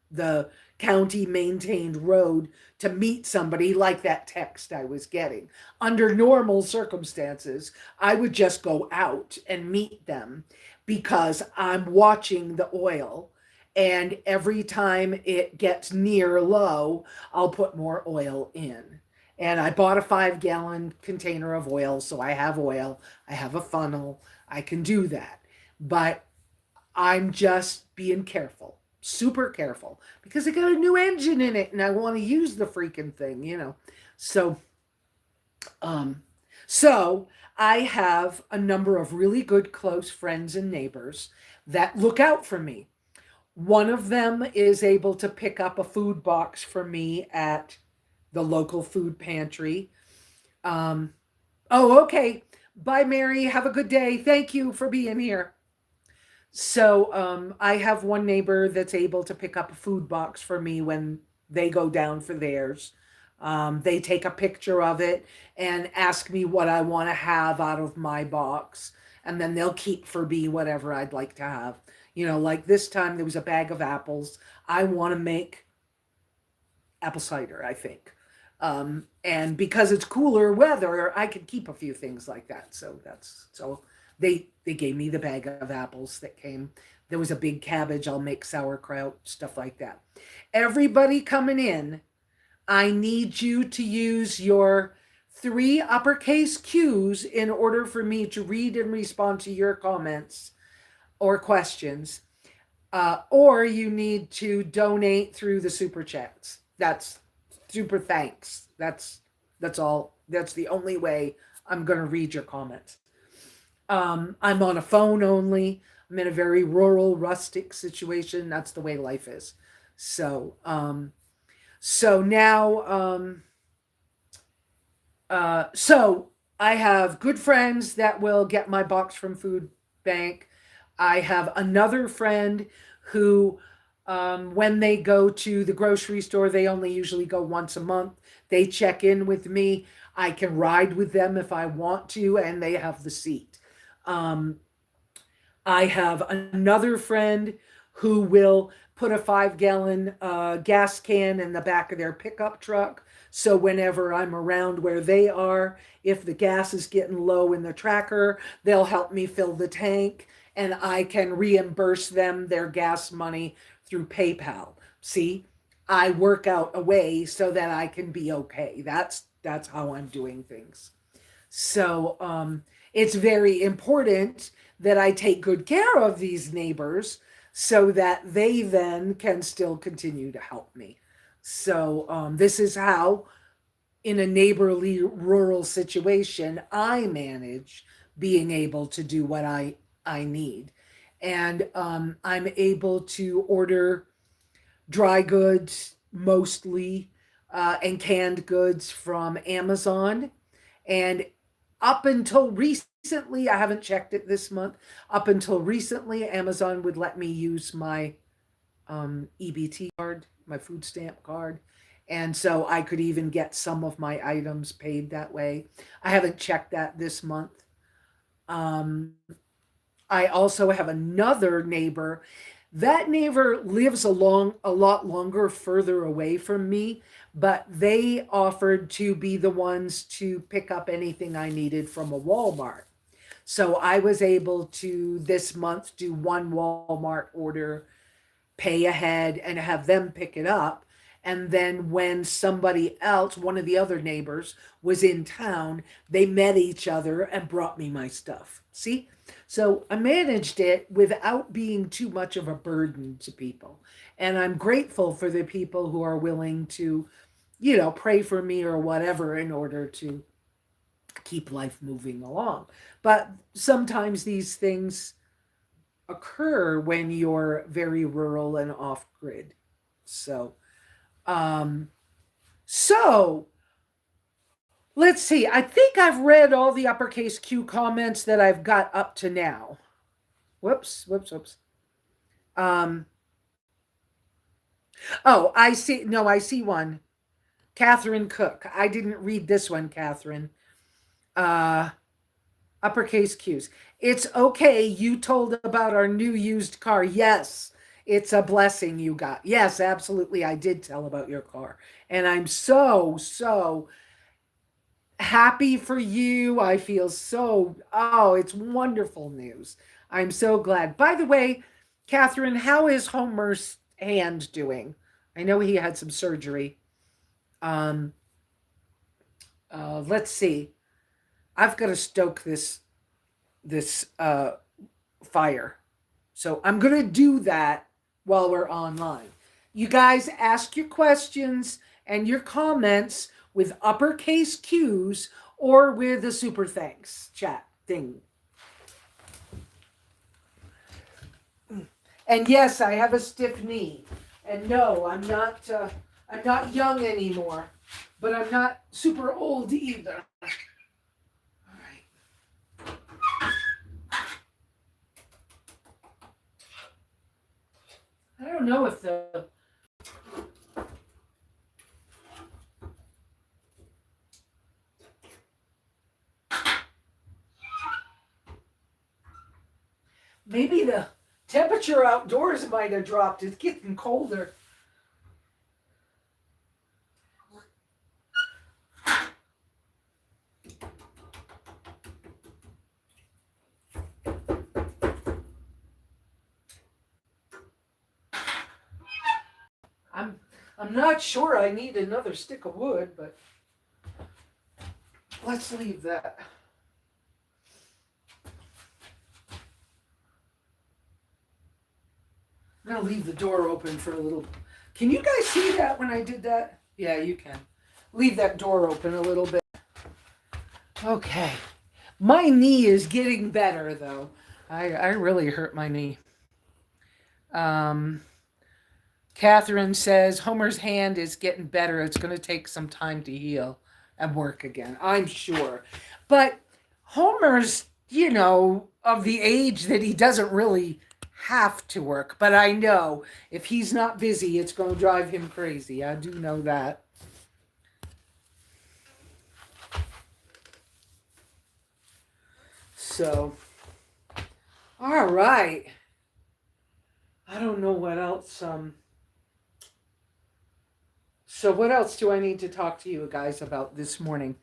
the county maintained road to meet somebody, like that text I was getting. Under normal circumstances, I would just go out and meet them because I'm watching the oil. And every time it gets near low, I'll put more oil in. And I bought a 5-gallon container of oil, so I have oil. I have a funnel. I can do that. But I'm just being careful, super careful, because I got a new engine in it and I want to use the freaking thing, So, so I have a number of really good close friends and neighbors that look out for me. One of them is able to pick up a food box for me at the local food pantry. Oh, okay. Bye, Mary. Have a good day. Thank you for being here. So I have one neighbor that's able to pick up a food box for me when they go down for theirs. They take a picture of it and ask me what I want to have out of my box. And then they'll keep for me whatever I'd like to have. Like this time there was a bag of apples. I want to make apple cider, I think. And because it's cooler weather, I could keep a few things like that. So they gave me the bag of apples that came. There was a big cabbage. I'll make sauerkraut, stuff like that. Everybody coming in, I need you to use your 3 uppercase Q's in order for me to read and respond to your comments or questions. Or you need to donate through the super chats. That's super thanks. That's all. That's the only way I'm going to read your comments. I'm on a phone only. I'm in a very rural, rustic situation. That's the way life is. So now, so I have good friends that will get my box from food bank. I have another friend who, when they go to the grocery store, they only usually go once a month. They check in with me. I can ride with them if I want to, and they have the seat. Um, I have another friend who will put a 5 gallon gas can in the back of their pickup truck. So whenever I'm around where they are, if the gas is getting low in the tracker, they'll help me fill the tank and I can reimburse them their gas money through PayPal. See, I work out a way so that I can be okay. That's how I'm doing things. So it's very important that I take good care of these neighbors so that they then can still continue to help me. So this is how, in a neighborly rural situation, I manage being able to do what I need. And I'm able to order dry goods mostly and canned goods from Amazon. And up until recently, I haven't checked it this month. Up until recently, Amazon would let me use my EBT card, my food stamp card. And so I could even get some of my items paid that way. I haven't checked that this month. Um, I also have another neighbor. That neighbor lives a lot longer further away from me, but they offered to be the ones to pick up anything I needed from a Walmart. So I was able to this month do one Walmart order, pay ahead, and have them pick it up. And then when somebody else, one of the other neighbors, was in town, they met each other and brought me my stuff. See? So I managed it without being too much of a burden to people. And I'm grateful for the people who are willing to, pray for me or whatever in order to keep life moving along. But sometimes these things occur when you're very rural and off grid. So, um, so let's see. I think I've read all the uppercase Q comments that I've got up to now. Whoops, whoops, whoops. Um, oh, I see. No, I see one. Catherine Cook. I didn't read this one, Catherine. Uh, uppercase Q's. It's okay. You told about our new used car. Yes, it's a blessing you got. Yes, absolutely. I did tell about your car. And I'm so, so happy for you. I feel so, oh, it's wonderful news. I'm so glad. By the way, Catherine, how is Homer's hand doing? I know he had some surgery. Um, let's see. I've got to stoke this fire. So I'm going to do that while we're online. You guys ask your questions and your comments with uppercase Q's or with a super thanks chat thing. And yes, I have a stiff knee. And no, I'm not young anymore, but I'm not super old either. All right. I don't know if the maybe the temperature outdoors might have dropped. It's getting colder. I'm not sure I need another stick of wood, but let's leave that. I'm gonna leave the door open for a little. Can you guys see that when I did that? Yeah, you can. Leave that door open a little bit. Okay. My knee is getting better though. I really hurt my knee. Um, Catherine says Homer's hand is getting better. It's going to take some time to heal and work again, I'm sure. But Homer's of the age that he doesn't really have to work. But I know if he's not busy, it's going to drive him crazy. I do know that. So, all right. I don't know what else. So what else do I need to talk to you guys about this morning?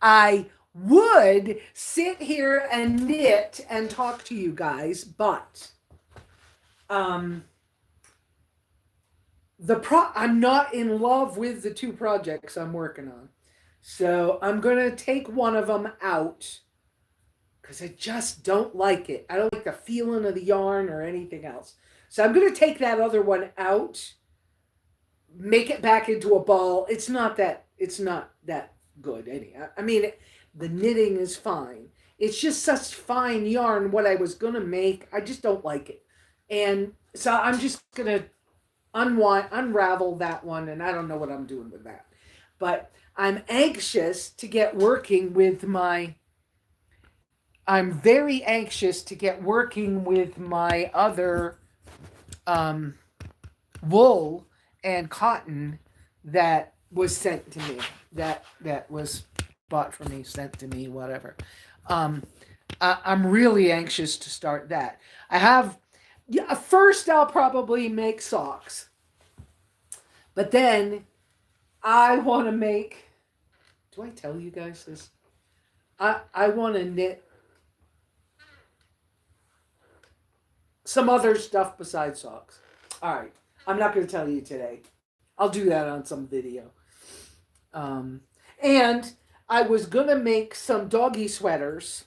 I would sit here and knit and talk to you guys, but I'm not in love with the two projects I'm working on. So I'm going to take one of them out because I just don't like it. I don't like the feeling of the yarn or anything else. So I'm going to take that other one out, make it back into a ball. It's not that good anyhow. I mean, the knitting is fine. It's just such fine yarn. What I was going to make, I just don't like it. And so I'm just going to unravel that one, and I don't know what I'm doing with that. But I'm anxious to get working with I'm very anxious to get working with my other wool and cotton that was sent to me, that was bought for me, sent to me, whatever. I'm really anxious to start that. First I'll probably make socks, but then I want to make, do I tell you guys this? I want to knit some other stuff besides socks. All right. I'm not going to tell you today. I'll do that on some video. And I was going to make some doggy sweaters,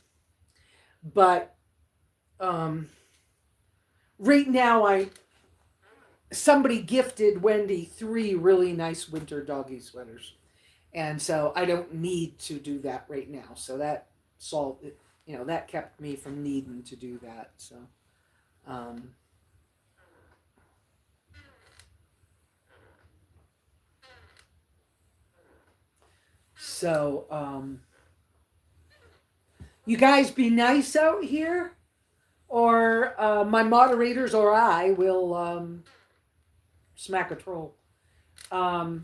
but right now somebody gifted Wendy 3 really nice winter doggy sweaters. And so I don't need to do that right now. So that solved it. That kept me from needing to do that. So, you guys be nice out here, or my moderators or I will smack a troll. I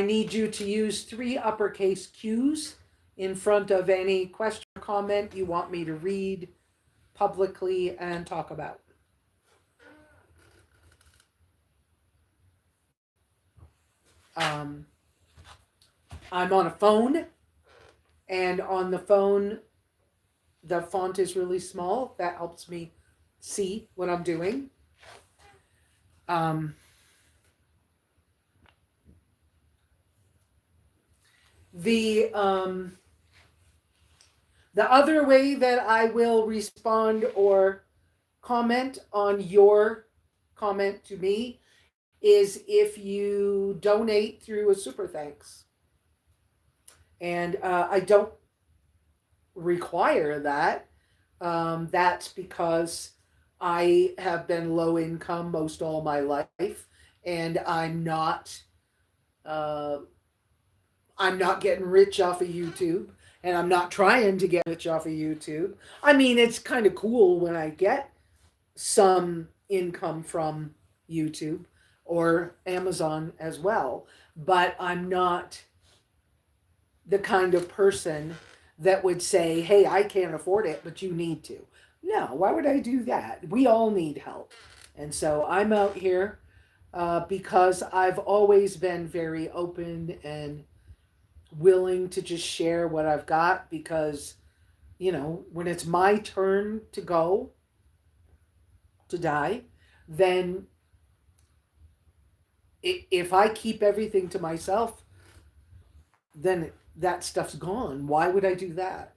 need you to use 3 uppercase Q's in front of any question or comment you want me to read publicly and talk about. I'm on a phone, and on the phone, the font is really small. That helps me see what I'm doing. The other way that I will respond or comment on your comment to me is if you donate through a super thanks. And I don't require that. That's because I have been low income most all my life, and I'm not getting rich off of YouTube, and I'm not trying to get rich off of YouTube. I mean, it's kind of cool when I get some income from YouTube or Amazon as well, but I'm not the kind of person that would say, hey, I can't afford it, but you need to. No, why would I do that? We all need help. And so I'm out here because I've always been very open and willing to just share what I've got, because, when it's my turn to go, to die, then if I keep everything to myself, then that stuff's gone. Why would I do that?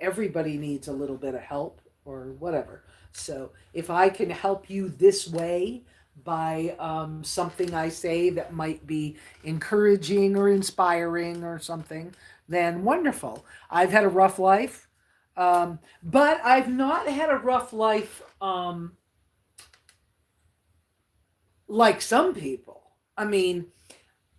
Everybody needs a little bit of help or whatever. So if I can help you this way by something I say that might be encouraging or inspiring or something, then wonderful. I've had a rough life, but I've not had a rough life like some people. I mean,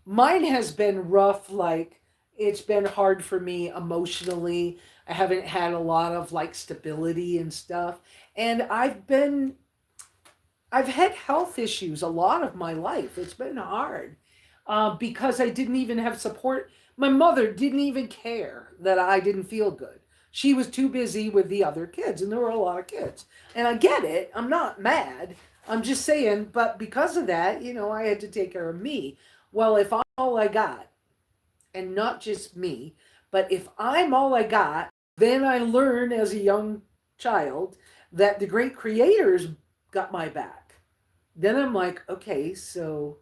mine has been rough, like it's been hard for me emotionally. I haven't had a lot of like stability and stuff. And I've had health issues a lot of my life. It's been hard because I didn't even have support. My mother didn't even care that I didn't feel good. She was too busy with the other kids, and there were a lot of kids. And I get it. I'm not mad. I'm just saying, but because of that, I had to take care of me. Well, if I'm all I got, and not just me, but if I'm all I got, then I learn as a young child that the great creators got my back. Then I'm like, okay, so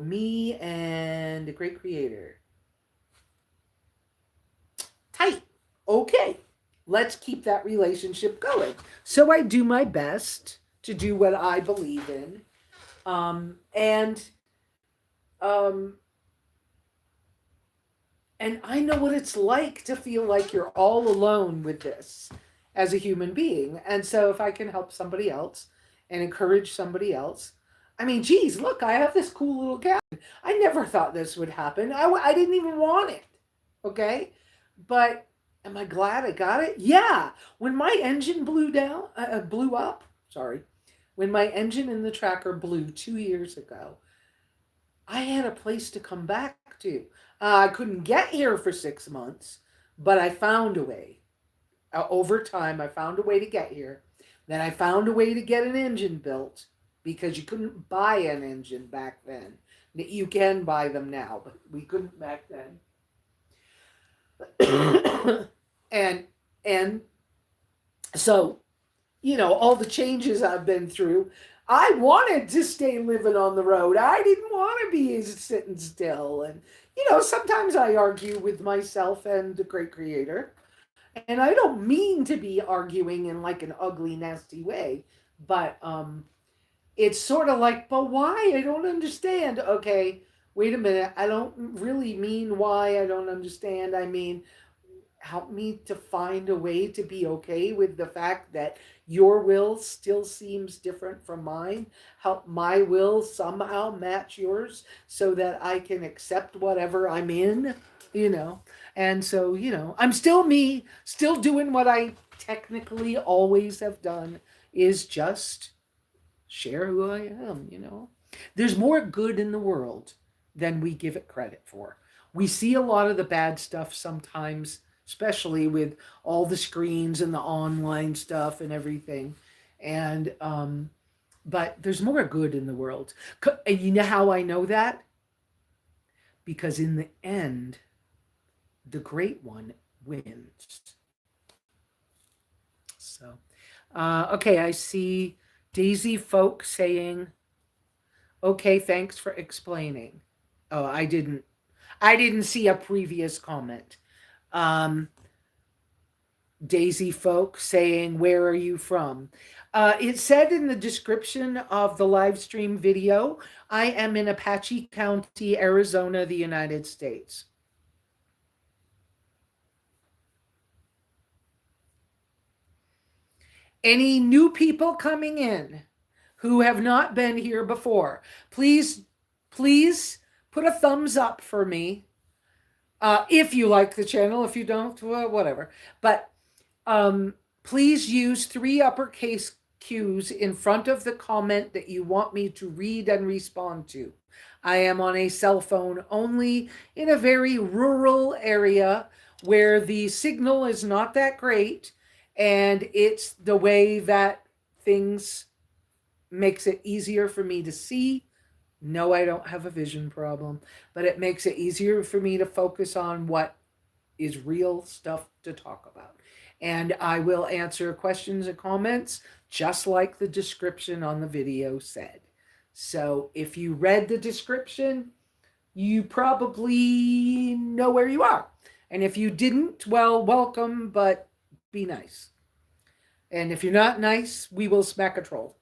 me and the great creator, tight. Okay, let's keep that relationship going. So I do my best to do what I believe in. And um, and I know what it's like to feel like you're all alone with this as a human being. And so if I can help somebody else and encourage somebody else, I mean, geez, look, I have this cool little cabin. I never thought this would happen. I didn't even want it. Okay. But am I glad I got it? Yeah. When my engine blew up, sorry, when my engine in the tracker blew 2 years ago, I had a place to come back to. I couldn't get here for 6 months, but I found a way. Over time, I found a way to get here. Then I found a way to get an engine built because you couldn't buy an engine back then. You can buy them now, but we couldn't back then. and so, all the changes I've been through, I wanted to stay living on the road. I didn't want to be sitting still. And, sometimes I argue with myself and the great creator. And I don't mean to be arguing in like an ugly, nasty way. But it's sort of like, but why? I don't understand. Okay, wait a minute. I don't really mean why I don't understand. I mean, help me to find a way to be okay with the fact that your will still seems different from mine. Help my will somehow match yours so that I can accept whatever I'm in, you know. And so, I'm still me, still doing what I technically always have done, is just share who I am. There's more good in the world than we give it credit for. We see a lot of the bad stuff sometimes, especially with all the screens and the online stuff and everything. And but there's more good in the world. And you know how I know that? Because in the end, the great one wins. So, okay, I see Daisy Folk saying, "Okay, thanks for explaining." Oh, I didn't see a previous comment. Daisy Folk saying, "Where are you from?" It said in the description of the live stream video, I am in Apache County, Arizona, the United States. Any new people coming in who have not been here before, please put a thumbs up for me. If you like the channel, if you don't, whatever. But please use 3 uppercase Q's in front of the comment that you want me to read and respond to. I am on a cell phone only in a very rural area where the signal is not that great, and it's the way that things makes it easier for me to see. No, I don't have a vision problem, but it makes it easier for me to focus on what is real stuff to talk about. And I will answer questions and comments just like the description on the video said. So if you read the description, you probably know where you are. And if you didn't, well, welcome, but be nice. And if you're not nice, we will smack a troll.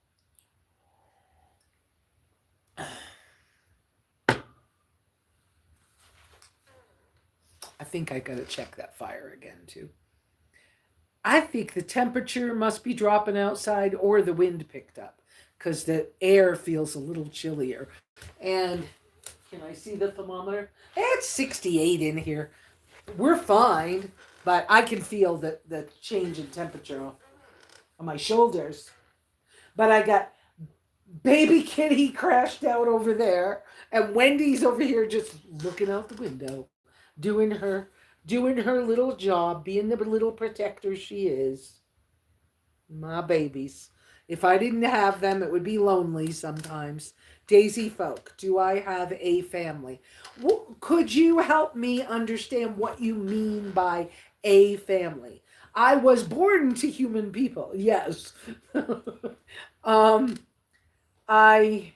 I think I gotta check that fire again too. I think the temperature must be dropping outside or the wind picked up because the air feels a little chillier. And Can I see the thermometer? It's 68 in here. We're fine, but I can feel the change in temperature on my shoulders. But I got baby kitty crashed out over there, and Wendy's over here just looking out the window, doing her doing her little job, being the little protector she is. My babies. If I didn't have them, it would be lonely sometimes. Daisy folk, do I have a family? Could you help me understand what you mean by a family? I was born to human people, yes. um, I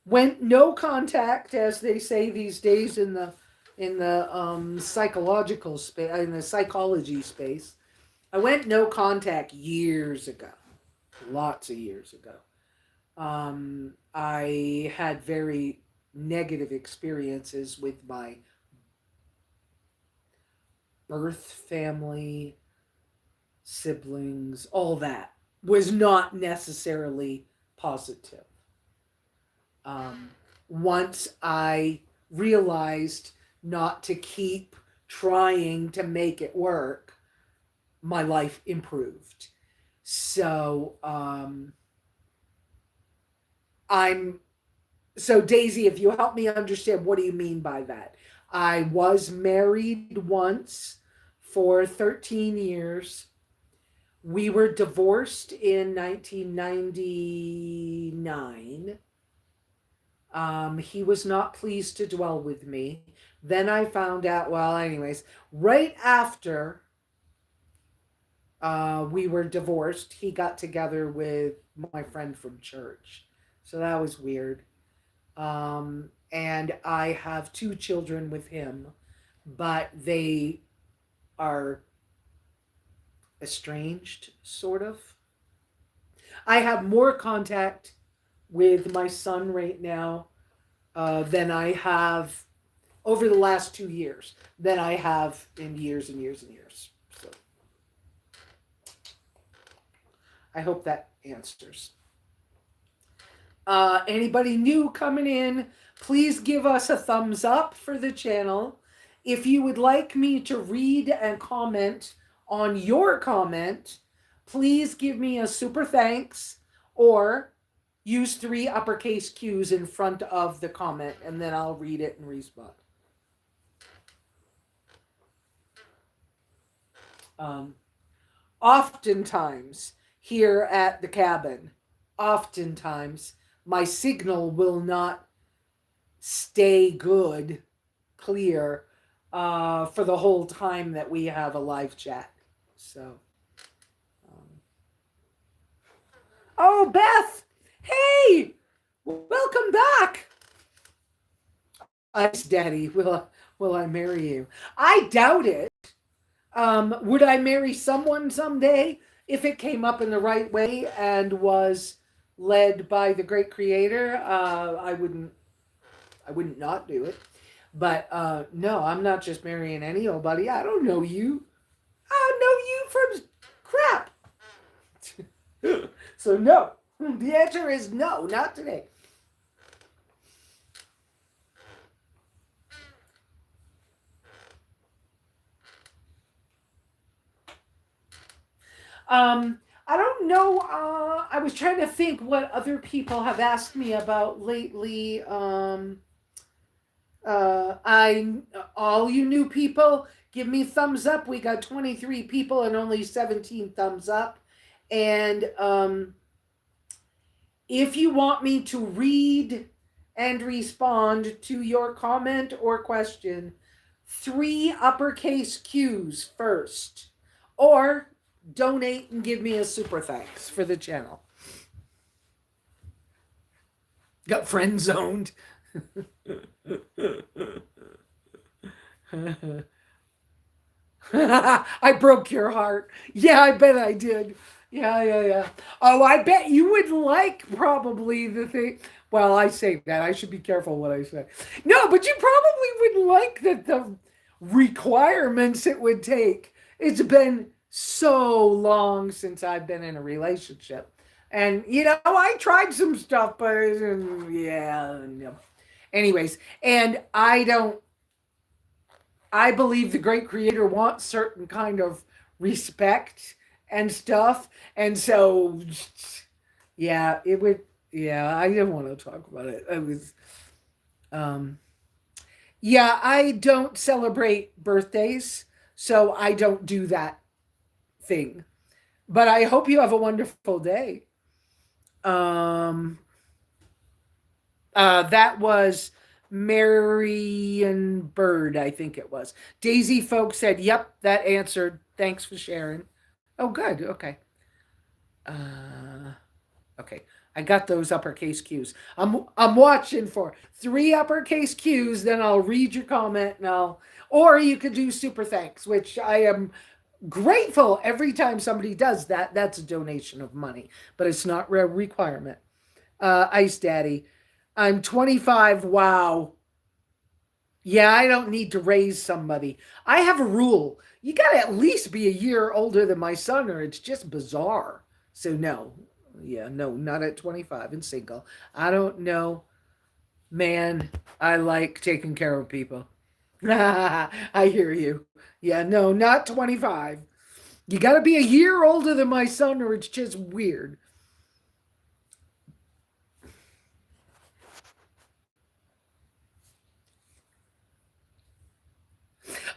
went no contact, as they say these days in the psychological space, in the psychology space. I went no contact years ago, lots of years ago. I had very negative experiences with my birth family, siblings, all that was not necessarily positive. Um, Once I realized not to keep trying to make it work, my life improved. So I'm so Daisy, if you help me understand, what do you mean by that? I was married once for 13 years. We were divorced in 1999. He was not pleased to dwell with me. Then I found out, well, anyways, right after we were divorced, he got together with my friend from church. So that was weird. And I have two children with him, but they are estranged, sort of. I have more contact with my son right now than I have over the last 2 years than I have in years and years and years. So I hope that answers. Anybody new coming in, please give us a thumbs up for the channel. If you would like me to read and comment on your comment, please give me a super thanks or use 3 uppercase Q's in front of the comment, and then I'll read it and respond. Oftentimes here at the cabin, oftentimes my signal will not stay good, clear, for the whole time that we have a live chat. So, oh, Beth, hey, welcome back. Ice Daddy, will I marry you? I doubt it. Would I marry someone someday if it came up in the right way and was led by the great creator? I wouldn't not do it. But no, I'm not just marrying any old buddy. I don't know you. I know you from crap. So no. The answer is no, not today. I don't know. I was trying to think what other people have asked me about lately. I all you new people, give me thumbs up. We got 23 people and only 17 thumbs up. And if you want me to read and respond to your comment or question, 3 uppercase Q's first, or donate and give me a super thanks for the channel. Got friend zoned. I broke your heart. Yeah, I bet I did. Yeah. Oh, I bet you would like probably the thing. Well, I say that. I should be careful what I say. No, but you probably would like the requirements it would take. It's been so long since I've been in a relationship. And, I tried some stuff, but yeah, no. Anyways, and I believe the great creator wants certain kind of respect and stuff. And so, yeah, it would, yeah, I didn't want to talk about it. It was, um, yeah, I don't celebrate birthdays, so I don't do that thing. But I hope you have a wonderful day. Um, that was Marion Bird, I think it was. Daisy Folk said, "Yep, that answered. Thanks for sharing." Oh, good. Okay. Uh, okay. I got those uppercase Q's. I'm watching for three uppercase Q's. Then I'll read your comment and or you could do super thanks, which I am grateful every time somebody does that. That's a donation of money, but it's not a requirement. Ice Daddy, I'm 25. Wow. Yeah, I don't need to raise somebody. I have a rule. You got to at least be a year older than my son, or it's just bizarre. So, no. Yeah, no, not at 25 and single. I don't know. Man, I like taking care of people. I hear you. Yeah, no, not 25. You got to be a year older than my son, or it's just weird.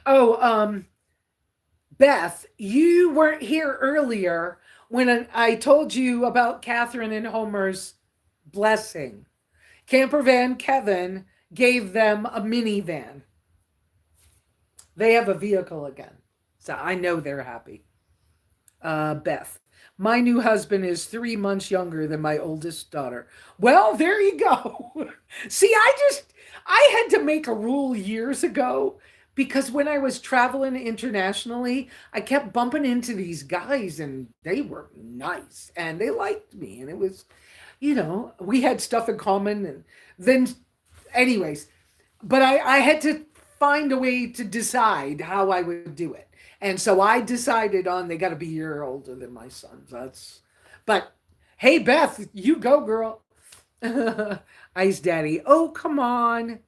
Oh, Beth, you weren't here earlier when I told you about Catherine and Homer's blessing. Camper van Kevin gave them a minivan. They have a vehicle again. So I know they're happy. Beth, my new husband is 3 months younger than my oldest daughter. Well, there you go. See, I had to make a rule years ago because when I was traveling internationally, I kept bumping into these guys and they were nice and they liked me. And it was, we had stuff in common. And then, anyways, but I had to find a way to decide how I would do it. And so I decided on they got to be a year older than my sons. But hey, Beth, you go, girl. Ice Daddy. Oh, come on.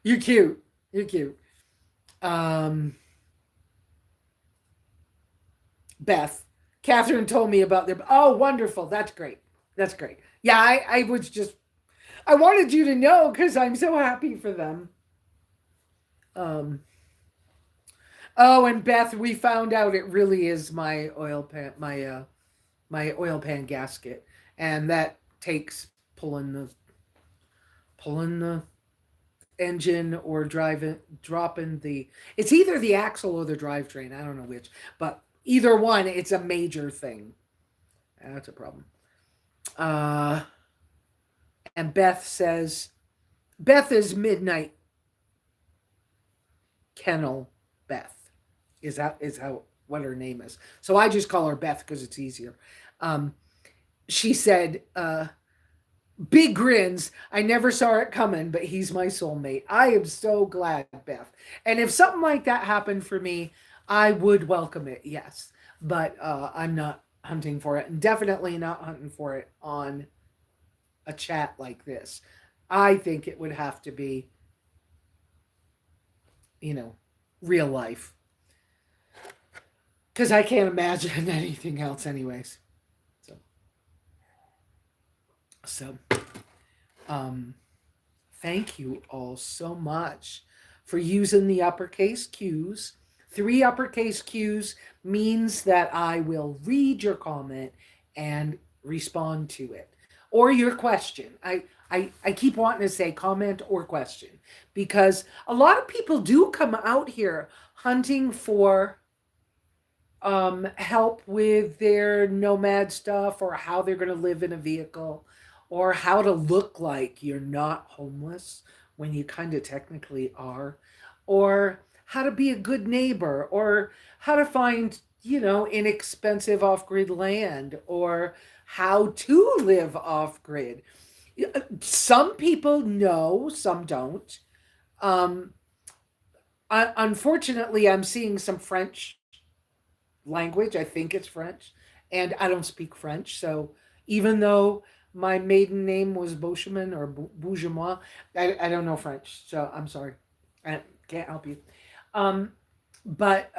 You're cute. You're cute. Um, Beth. Catherine told me about their. Oh, wonderful. That's great. That's great. Yeah, I was just. I wanted you to know because I'm so happy for them. Um, oh, and Beth, we found out it really is my oil pan, my oil pan gasket, and that takes pulling the engine or dropping the. It's either the axle or the drivetrain. I don't know which, but either one, it's a major thing. That's a problem. Uh, and Beth is midnight kennel Beth is how what her name is. So I just call her Beth because it's easier. Um, she said, big grins. I never saw it coming, but he's my soulmate. I am so glad, Beth. And if something like that happened for me, I would welcome it, yes. But I'm not hunting for it, and definitely not hunting for it on a chat like this. I think it would have to be, you know, real life. Because I can't imagine anything else, anyways. So, so um, thank you all so much for using the uppercase Q's. 3 uppercase Q's means that I will read your comment and respond to it or your question. I keep wanting to say comment or question because a lot of people do come out here hunting for help with their nomad stuff or how they're going to live in a vehicle or how to look like you're not homeless when you kind of technically are, or how to be a good neighbor, or how to find, inexpensive off grid land, or how to live off grid. Some people know, some don't. Um, Unfortunately, I'm seeing some French language. I think it's French. and I don't speak French. So even though my maiden name was Beauchemin or Bougemois, I don't know French. So I'm sorry. I can't help you. Um, but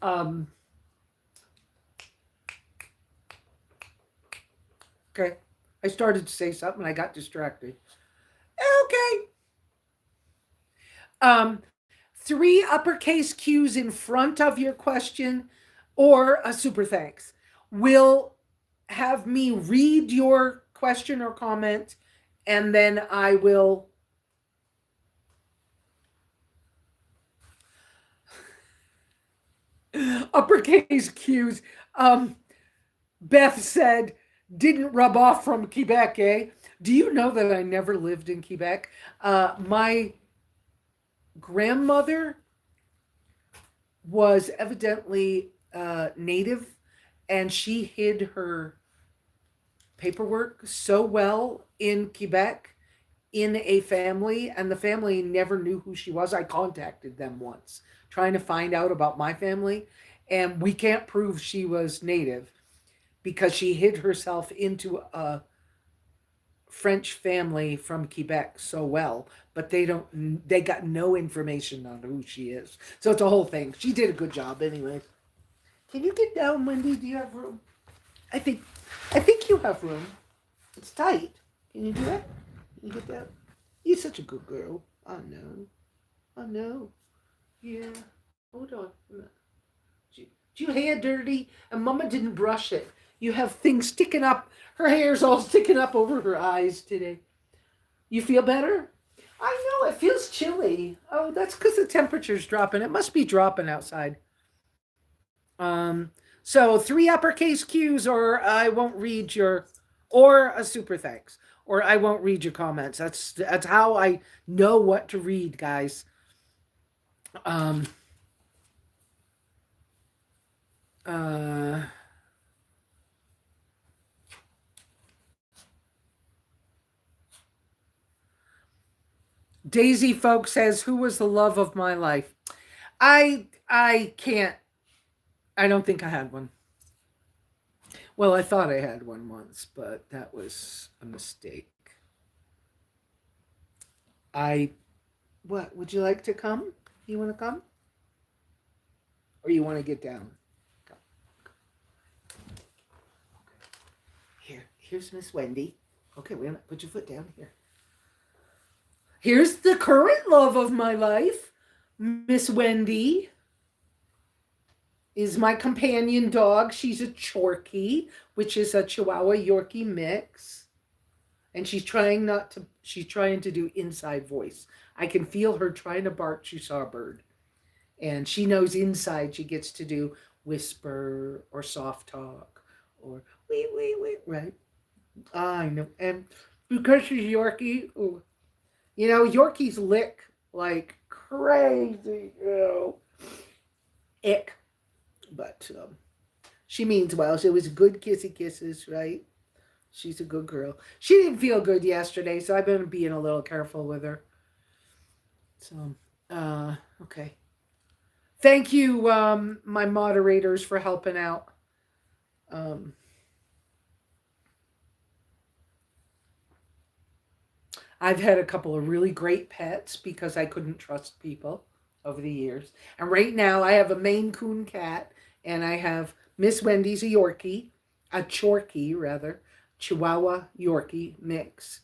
um, okay. I started to say something and I got distracted. Okay. Um, three uppercase Q's in front of your question or a super thanks will have me read your question or comment, and then I will uppercase Q's. Beth said, didn't rub off from Quebec, eh? Do you know that I never lived in Quebec? My grandmother was evidently native, and she hid her paperwork so well in Quebec in a family, and the family never knew who she was. I contacted them once trying to find out about my family, and we can't prove she was native because she hid herself into a French family from Quebec so well, but they got no information on who she is. So it's a whole thing. She did a good job anyway. Can you get down, Wendy? Do you have room? I think I think you have room. It's tight. Can you do that? Can you get down? You're such a good girl. I know. I know. Yeah. Hold on. Your hair dirty and Mama didn't brush it. You have things sticking up. Her hair's all sticking up over her eyes today. You feel better? I know, it feels chilly. Oh, that's because the temperature's dropping. It must be dropping outside. So three uppercase Q's, or I won't read your, or a super thanks, or I won't read your comments. That's how I know what to read, guys. Um, uh, Daisy Folk says, "Who was the love of my life?" I can't. I don't think I had one. Well, I thought I had one once, but that was a mistake. I what? Would you like to come? You want to come, or you want to get down? Come. Here, here's Miss Wendy. Okay, wait a minute. Put your foot down here. Here's the current love of my life, Miss Wendy. Is my companion dog. She's a Chorky, which is a Chihuahua Yorkie mix. And she's trying to do inside voice. I can feel her trying to bark. She saw a bird. And she knows inside she gets to do whisper or soft talk or wee, right? I know. And because she's Yorkie, ooh, Yorkies lick like crazy, Ick. But she means well. It was good kissy kisses, right? She's a good girl. She didn't feel good yesterday, so I've been being a little careful with her. So, okay. Thank you, my moderators, for helping out. Um, I've had a couple of really great pets because I couldn't trust people over the years. And right now, I have a Maine Coon cat, and I have Miss Wendy's a Yorkie, a Chorky rather, Chihuahua Yorkie mix,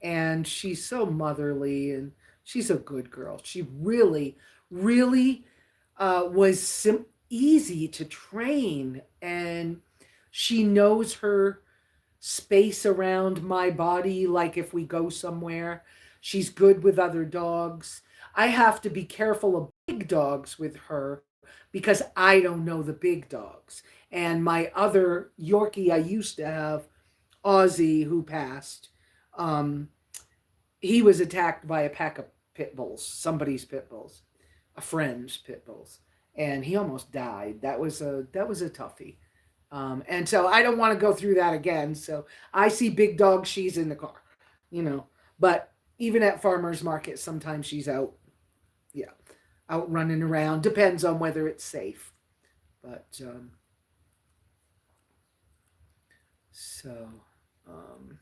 and she's so motherly and she's a good girl. She really was easy to train, and she knows her space around my body. Like if we go somewhere, she's good with other dogs. I have to be careful of big dogs with her because I don't know the big dogs. And my other Yorkie I used to have, Ozzy, who passed, um, he was attacked by a pack of pit bulls, somebody's pit bulls, a friend's pit bulls, and he almost died. That was a toughie. And so I don't want to go through that again. So I see big dog, she's in the car, you know. But even at farmers market, sometimes she's out, yeah, out running around. Depends on whether it's safe. But So, um,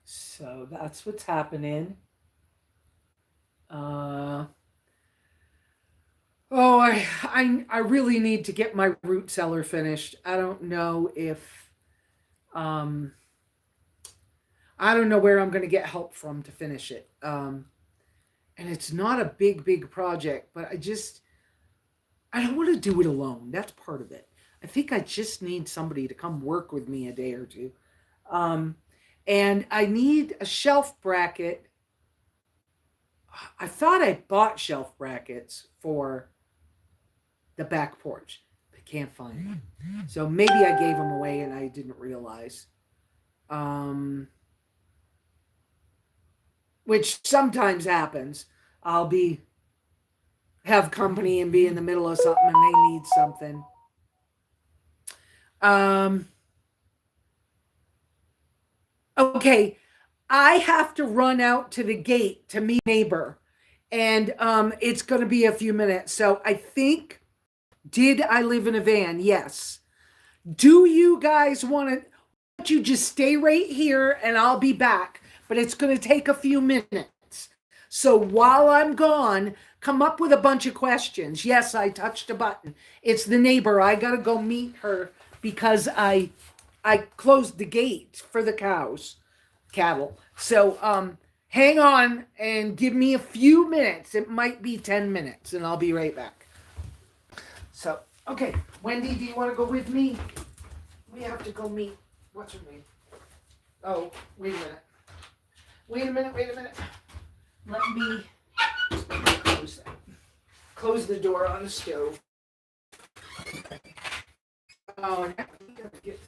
so that's what's happening. Uh, oh, I really need to get my root cellar finished. Um, I don't know where I'm going to get help from to finish it. And it's not a big project, but I don't want to do it alone. That's part of it. I think I just need somebody to come work with me a day or two. Um, and I need a shelf bracket. I thought I bought shelf brackets for the back porch. I can't find them. So maybe I gave them away and I didn't realize. Um, which sometimes happens. I'll be have company and be in the middle of something and they need something. Um, okay, I have to run out to the gate to meet a neighbor, and it's going to be a few minutes. So I think, did I live in a van? Yes. Do you guys want you just stay right here and I'll be back, but it's going to take a few minutes. So while I'm gone, come up with a bunch of questions. Yes, I touched a button. It's the neighbor. I got to go meet her because I closed the gate for the cattle. So hang on and give me a few minutes. It might be 10 minutes and I'll be right back. So, okay, Wendy, do you want to go with me? We have to go meet. What's her name? Oh, wait a minute. Wait a minute. Let me close that. Close the door on the stove. Oh, now we gotta get.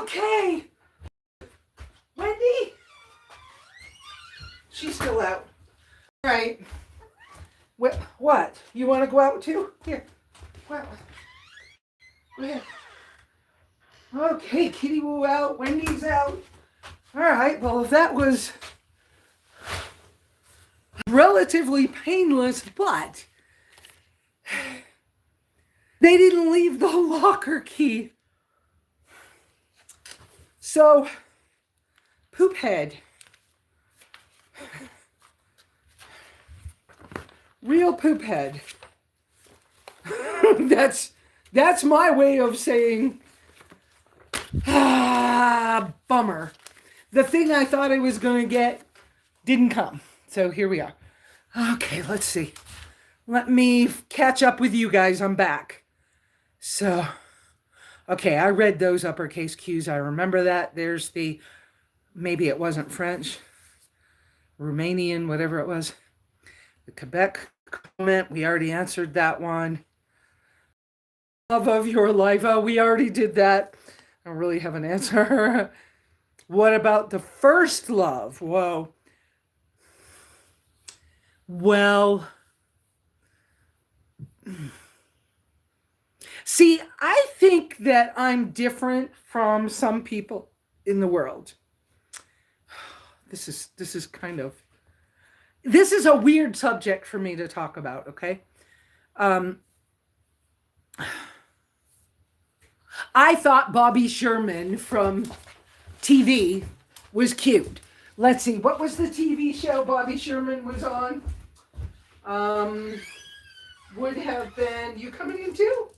Okay. Wendy? She's still out. All right. What? You want to go out too? Here. Well, go ahead. Okay, Kitty Woo out. Wendy's out. All right. Well, if that was relatively painless, but they didn't leave the locker key. So, poop head. Real poop head. That's my way of saying bummer. The thing I thought I was going to get didn't come. So here we are. Okay, let's see. Let me catch up with you guys. I'm back. So, okay, I read those uppercase Q's. I remember that. There's the, maybe it wasn't French, Romanian, whatever it was. The Quebec comment, we already answered that one. Love of your life. Oh, we already did that. I don't really have an answer. What about the first love? Whoa. Well, see, I think that I'm different from some people in the world. This is kind of, this is a weird subject for me to talk about, okay? I thought Bobby Sherman from TV was cute. Let's see, what was the TV show Bobby Sherman was on? Would have been, you coming in too?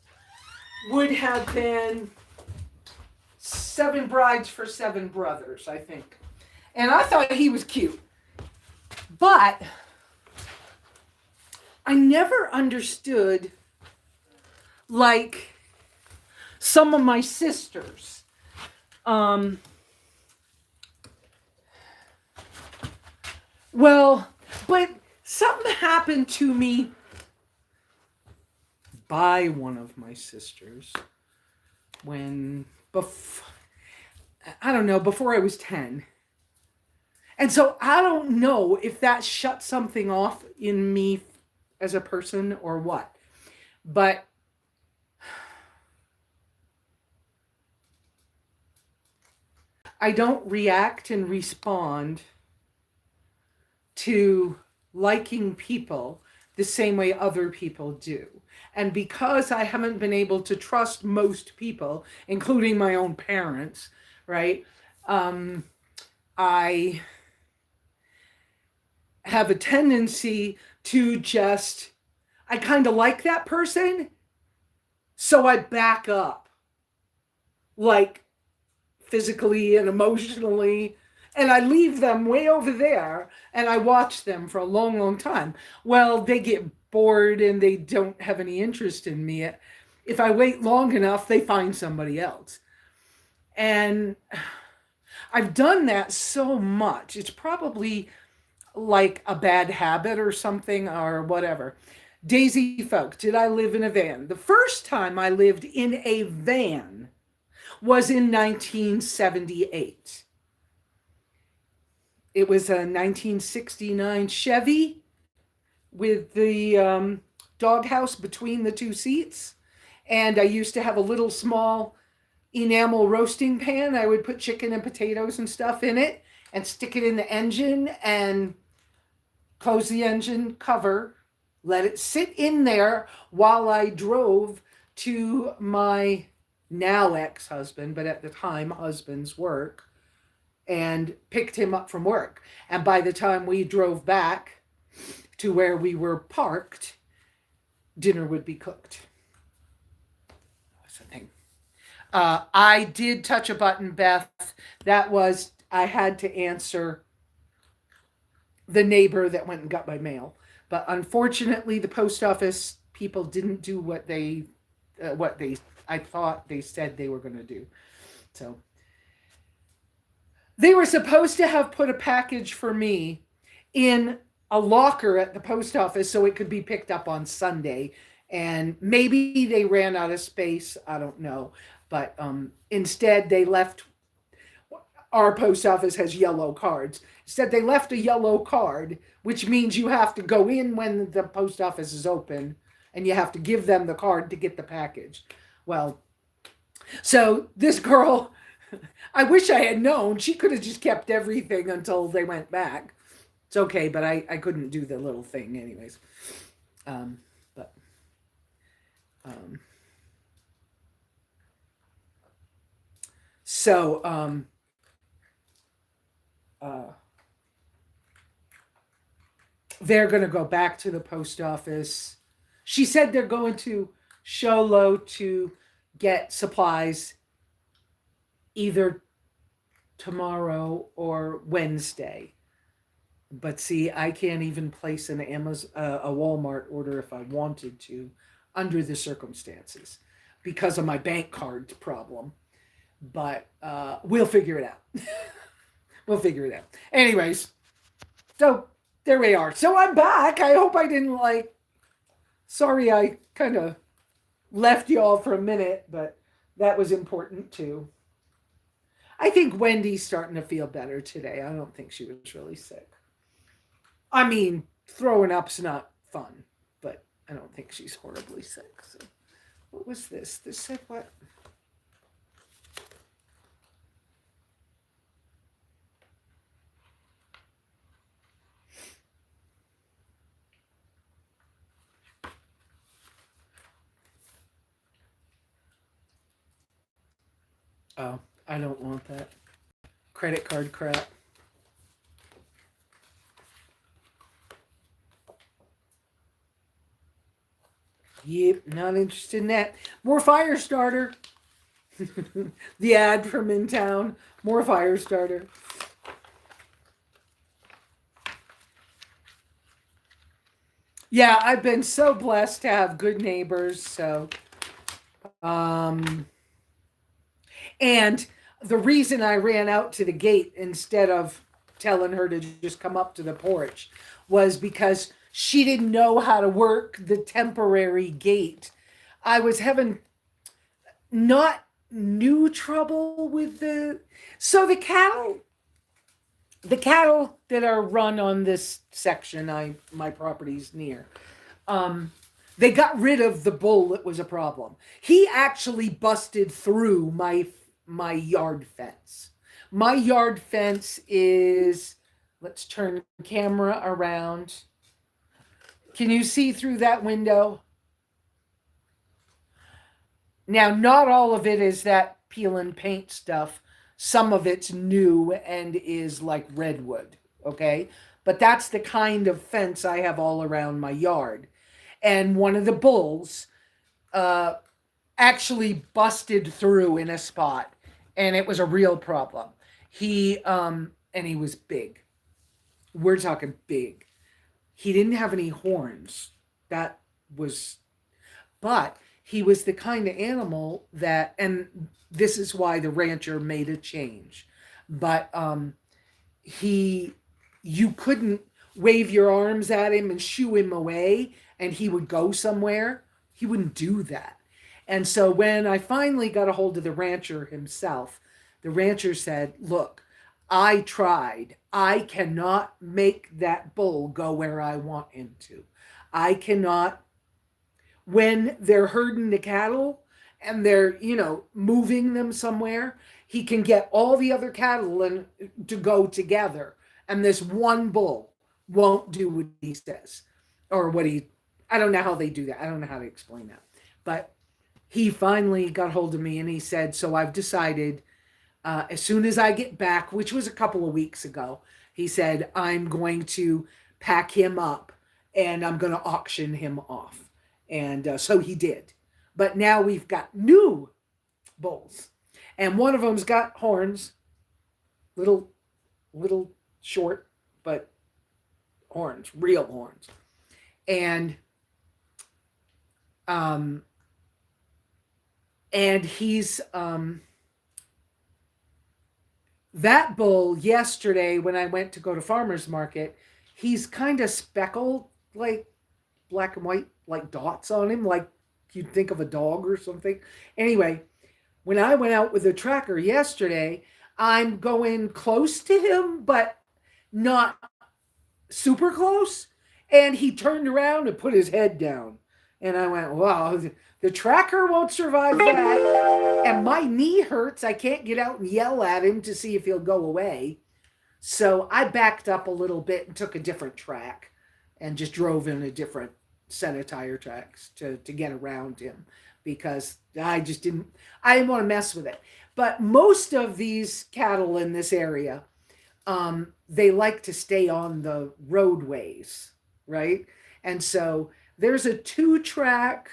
Would have been 7 Brides for 7 Brothers, I think. And I thought he was cute. But I never understood, like, some of my sisters. Well, but something happened to me by one of my sisters when, I don't know, before I was 10. And so I don't know if that shut something off in me as a person or what. But I don't react and respond to liking people the same way other people do. And because I haven't been able to trust most people, including my own parents, right? I have a tendency to just, I kind of like that person, so I back up, like physically and emotionally, and I leave them way over there, and I watch them for a long, long time. Well, they get bored and they don't have any interest in me. If I wait long enough, they find somebody else. And I've done that so much. It's probably like a bad habit or something or whatever. Daisy Folk, did I live in a van? The first time I lived in a van was in 1978. It was a 1969 Chevy with the doghouse between the 2 seats. And I used to have a little small enamel roasting pan. I would put chicken and potatoes and stuff in it and stick it in the engine and close the engine cover, let it sit in there while I drove to my now ex-husband, but at the time husband's work, and picked him up from work. And by the time we drove back to where we were parked, dinner would be cooked. That's the thing. I did touch a button, Beth. That was, I had to answer the neighbor that went and got my mail. But unfortunately, the post office people didn't do what I thought they said they were going to do. So they were supposed to have put a package for me in a locker at the post office so it could be picked up on Sunday. And maybe they ran out of space. I don't know. But instead, they left our post office has yellow cards. Instead, they left a yellow card, which means you have to go in when the post office is open and you have to give them the card to get the package. Well, so this girl, I wish I had known. She could have just kept everything until they went back. It's okay, but I couldn't do the little thing anyways. But so they're going to go back to the post office. She said they're going to Show Low to get supplies either tomorrow or Wednesday. But see, I can't even place an Amazon, a Walmart order if I wanted to under the circumstances because of my bank card problem. But we'll figure it out. We'll figure it out. Anyways, so there we are. So I'm back. I hope I didn't sorry I kind of left y'all for a minute, but that was important too. I think Wendy's starting to feel better today. I don't think she was really sick. I mean, throwing up's not fun, but I don't think she's horribly sick. So, what was this? This said what? Oh, I don't want that. Credit card crap. Yep, not interested in that. More fire starter. The ad from in town. More fire starter. Yeah, I've been so blessed to have good neighbors. So, and the reason I ran out to the gate instead of telling her to just come up to the porch was because she didn't know how to work the temporary gate. I was having not new trouble with so the cattle that are run on this section my property's near, they got rid of the bull that was a problem. He actually busted through my yard fence. My yard fence is, let's turn the camera around. Can you see through that window? Now, not all of it is that peel and paint stuff. Some of it's new and is like redwood, okay? But that's the kind of fence I have all around my yard. And one of the bulls actually busted through in a spot, and it was a real problem. He was big. We're talking big. He didn't have any horns. But he was the kind of animal that, and this is why the rancher made a change. But you couldn't wave your arms at him and shoo him away and he would go somewhere. He wouldn't do that. And so when I finally got a hold of the rancher himself, the rancher said, look, I tried. I cannot make that bull go where I want him to. I cannot, when they're herding the cattle and they're, moving them somewhere, he can get all the other cattle to go together. And this one bull won't do what he says or I don't know how they do that. I don't know how to explain that. But he finally got hold of me and he said, so I've decided as soon as I get back, which was a couple of weeks ago, he said, I'm going to pack him up and I'm going to auction him off. And so he did. But now we've got new bulls. And one of them's got horns, little short, but horns, real horns. And he's that bull yesterday when I went to go to farmer's market, he's kind of speckled, like black and white, like dots on him, like you'd think of a dog or something. Anyway, when I went out with the tracker yesterday, I'm going close to him, but not super close. And he turned around and put his head down. And I went, wow, the tracker won't survive that. And my knee hurts. I can't get out and yell at him to see if he'll go away. So I backed up a little bit and took a different track and just drove in a different set of tire tracks to get around him because I didn't want to mess with it. But most of these cattle in this area, they like to stay on the roadways, right? And so there's a 2-track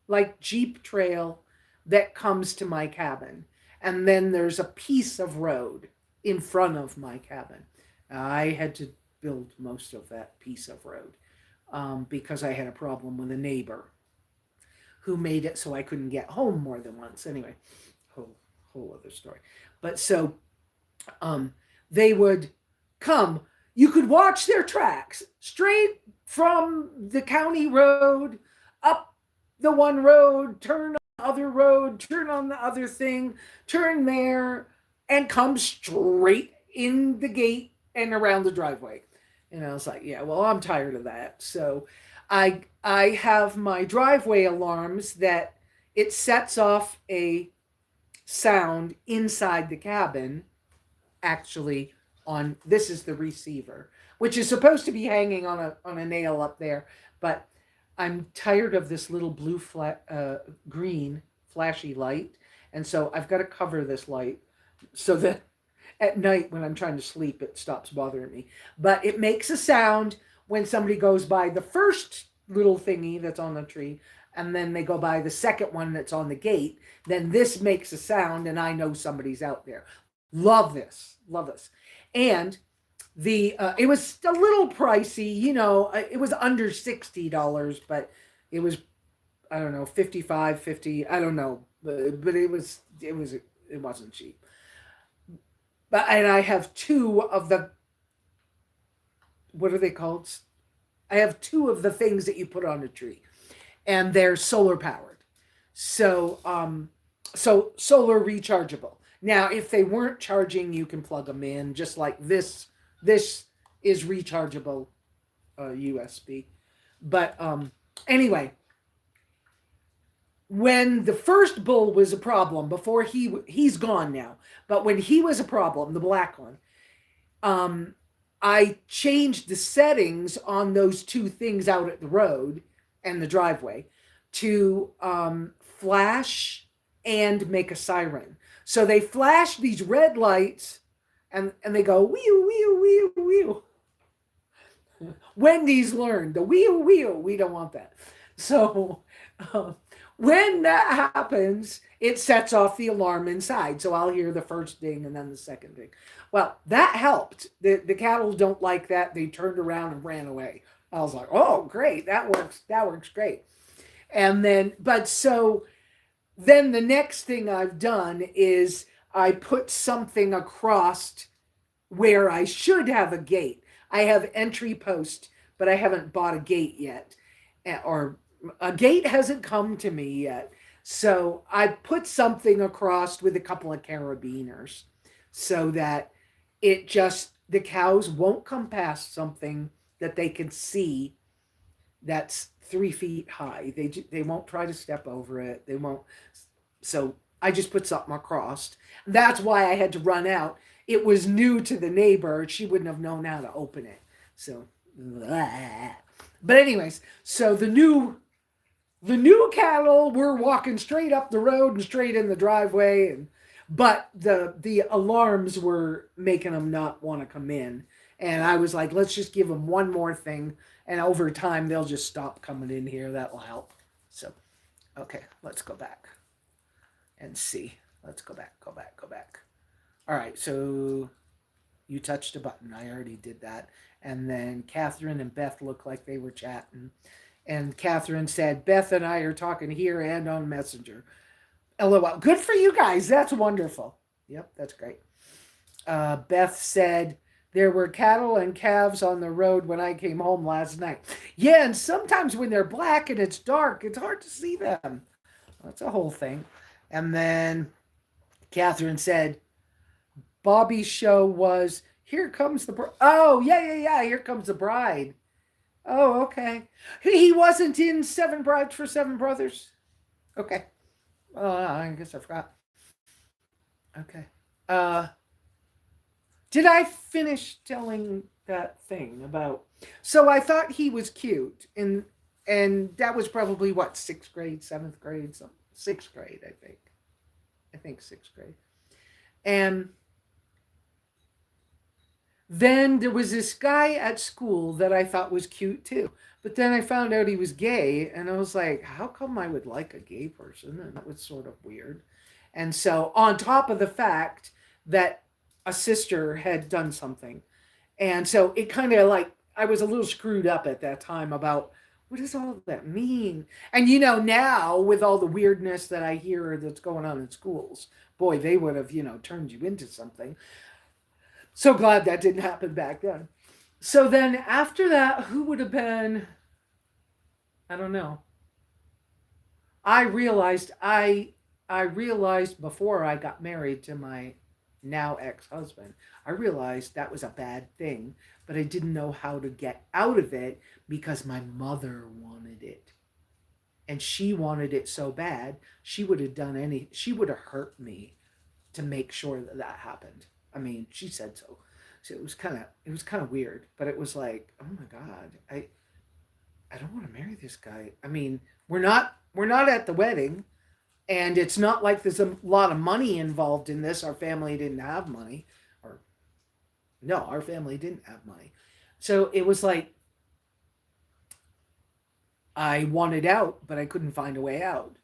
like Jeep trail that comes to my cabin. And then there's a piece of road in front of my cabin. I had to build most of that piece of road because I had a problem with a neighbor who made it so I couldn't get home more than once. Anyway, whole other story. But so they would come. You could watch their tracks straight from the county road up the one road, turn on the other road, turn on the other thing, turn there, and come straight in the gate and around the driveway. And I was like, yeah, well, I'm tired of that. So I have my driveway alarms that it sets off a sound inside the cabin, actually on, this is the receiver, which is supposed to be hanging on a nail up there, but I'm tired of this little blue green flashy light, and so I've got to cover this light so that at night when I'm trying to sleep it stops bothering me. But it makes a sound when somebody goes by the first little thingy that's on the tree, and then they go by the second one that's on the gate. Then this makes a sound, and I know somebody's out there. Love this, love this. And it was a little pricey, it was under $60, but it was, I don't know, 55, 50, I don't know, but it wasn't cheap. And I have 2 of the, what are they called? I have 2 of the things that you put on a tree, and they're solar powered. So solar rechargeable. Now, if they weren't charging, you can plug them in, just like this. This is rechargeable USB. But anyway, when the first bull was a problem, before he's gone now, but when he was a problem, the black one, I changed the settings on those 2 things out at the road and the driveway to flash and make a siren. So they flash these red lights and they go wee wee wee wee. Wendy's learned the wee wee. We don't want that. So when that happens, it sets off the alarm inside. So I'll hear the first ding and then the second ding. Well, that helped. The cattle don't like that. They turned around and ran away. I was like, oh, great. That works great. And then, then the next thing I've done is I put something across where I should have a gate. I have entry post, but I haven't bought a gate yet. Or a gate hasn't come to me yet. So I put something across with a couple of carabiners so that the cows won't come past something that they can see that's 3 feet high. They won't try to step over it. They won't. So I just put something across. That's why I had to run out. It was new to the neighbor. She wouldn't have known how to open it. So, blah. But anyways, so the new cattle were walking straight up the road and straight in the driveway, but the alarms were making them not want to come in. And I was like, let's just give them one more thing, and over time they'll just stop coming in here. That will help. So, okay, let's go back and see. Let's go back. All right, so you touched a button. I already did that. And then Catherine and Beth looked like they were chatting. And Catherine said, Beth and I are talking here and on Messenger. LOL. Good for you guys. That's wonderful. Yep, that's great. Beth said, there were cattle and calves on the road when I came home last night. Yeah, and sometimes when they're black and it's dark, it's hard to see them. That's a whole thing. And then Catherine said, Bobby's show was Here Comes the Bride. Oh, yeah. Here Comes the Bride. Oh, okay. He wasn't in Seven Brides for Seven Brothers. Okay. I guess I forgot. Okay. Uh, did I finish telling that thing about? So I thought he was cute, and that was probably what, sixth grade, seventh grade, sixth grade, I think. I think sixth grade. And then there was this guy at school that I thought was cute too. But then I found out he was gay, and I was like, how come I would like a gay person? And that was sort of weird. And so, on top of the fact that a sister had done something, and so it kind of like, I was a little screwed up at that time about what does all that mean? And now with all the weirdness that I hear that's going on in schools, boy, they would have, turned you into something. So glad that didn't happen back then. So then after that, who would have been? I don't know. I realized I realized before I got married to my now ex-husband, I realized that was a bad thing, but I didn't know how to get out of it because my mother wanted it. And she wanted it so bad, she would have she would have hurt me to make sure that that happened. I mean, she said so. So it was kind of weird, but it was like, oh my God, I don't want to marry this guy. I mean, we're not at the wedding, and it's not like there's a lot of money involved in this. Our family didn't have money, or no, our family didn't have money. So it was like I wanted out, but I couldn't find a way out.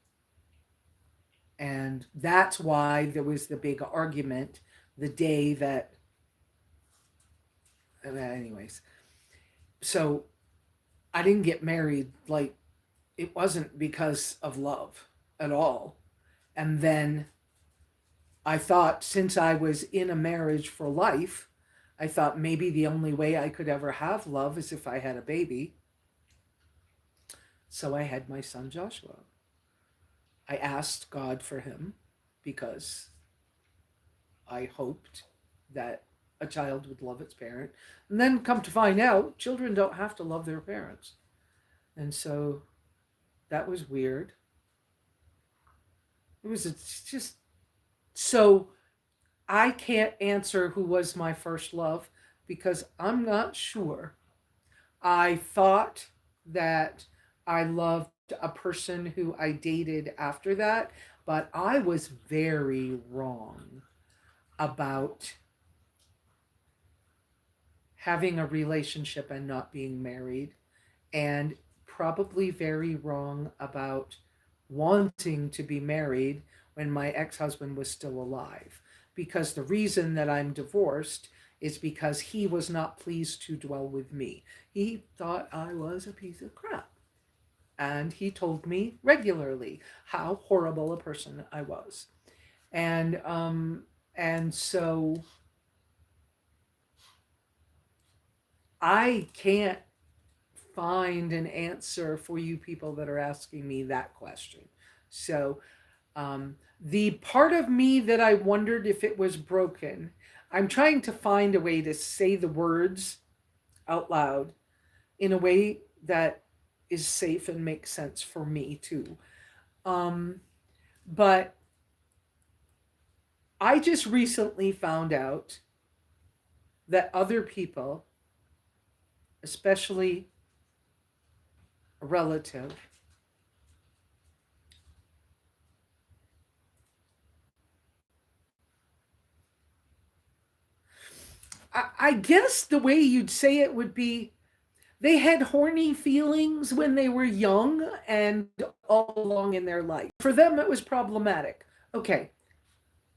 And that's why there was the big argument the day that, anyways. So I didn't get married, like, it wasn't because of love at all. And then I thought, since I was in a marriage for life, I thought maybe the only way I could ever have love is if I had a baby. So I had my son Joshua. I asked God for him because I hoped that a child would love its parent. And then come to find out, children don't have to love their parents. And so that was weird. It was just so I can't answer who was my first love because I'm not sure. I thought that I loved a person who I dated after that, but I was very wrong about having a relationship and not being married, and probably very wrong about wanting to be married when my ex-husband was still alive. Because the reason that I'm divorced is because he was not pleased to dwell with me. He thought I was a piece of crap. And he told me regularly how horrible a person I was. And so I can't find an answer for you people that are asking me that question. So the part of me that I wondered if it was broken, I'm trying to find a way to say the words out loud in a way that is safe and makes sense for me too. But I just recently found out that other people, especially a relative, I guess the way you'd say it would be they had horny feelings when they were young and all along in their life. For them, it was problematic. Okay,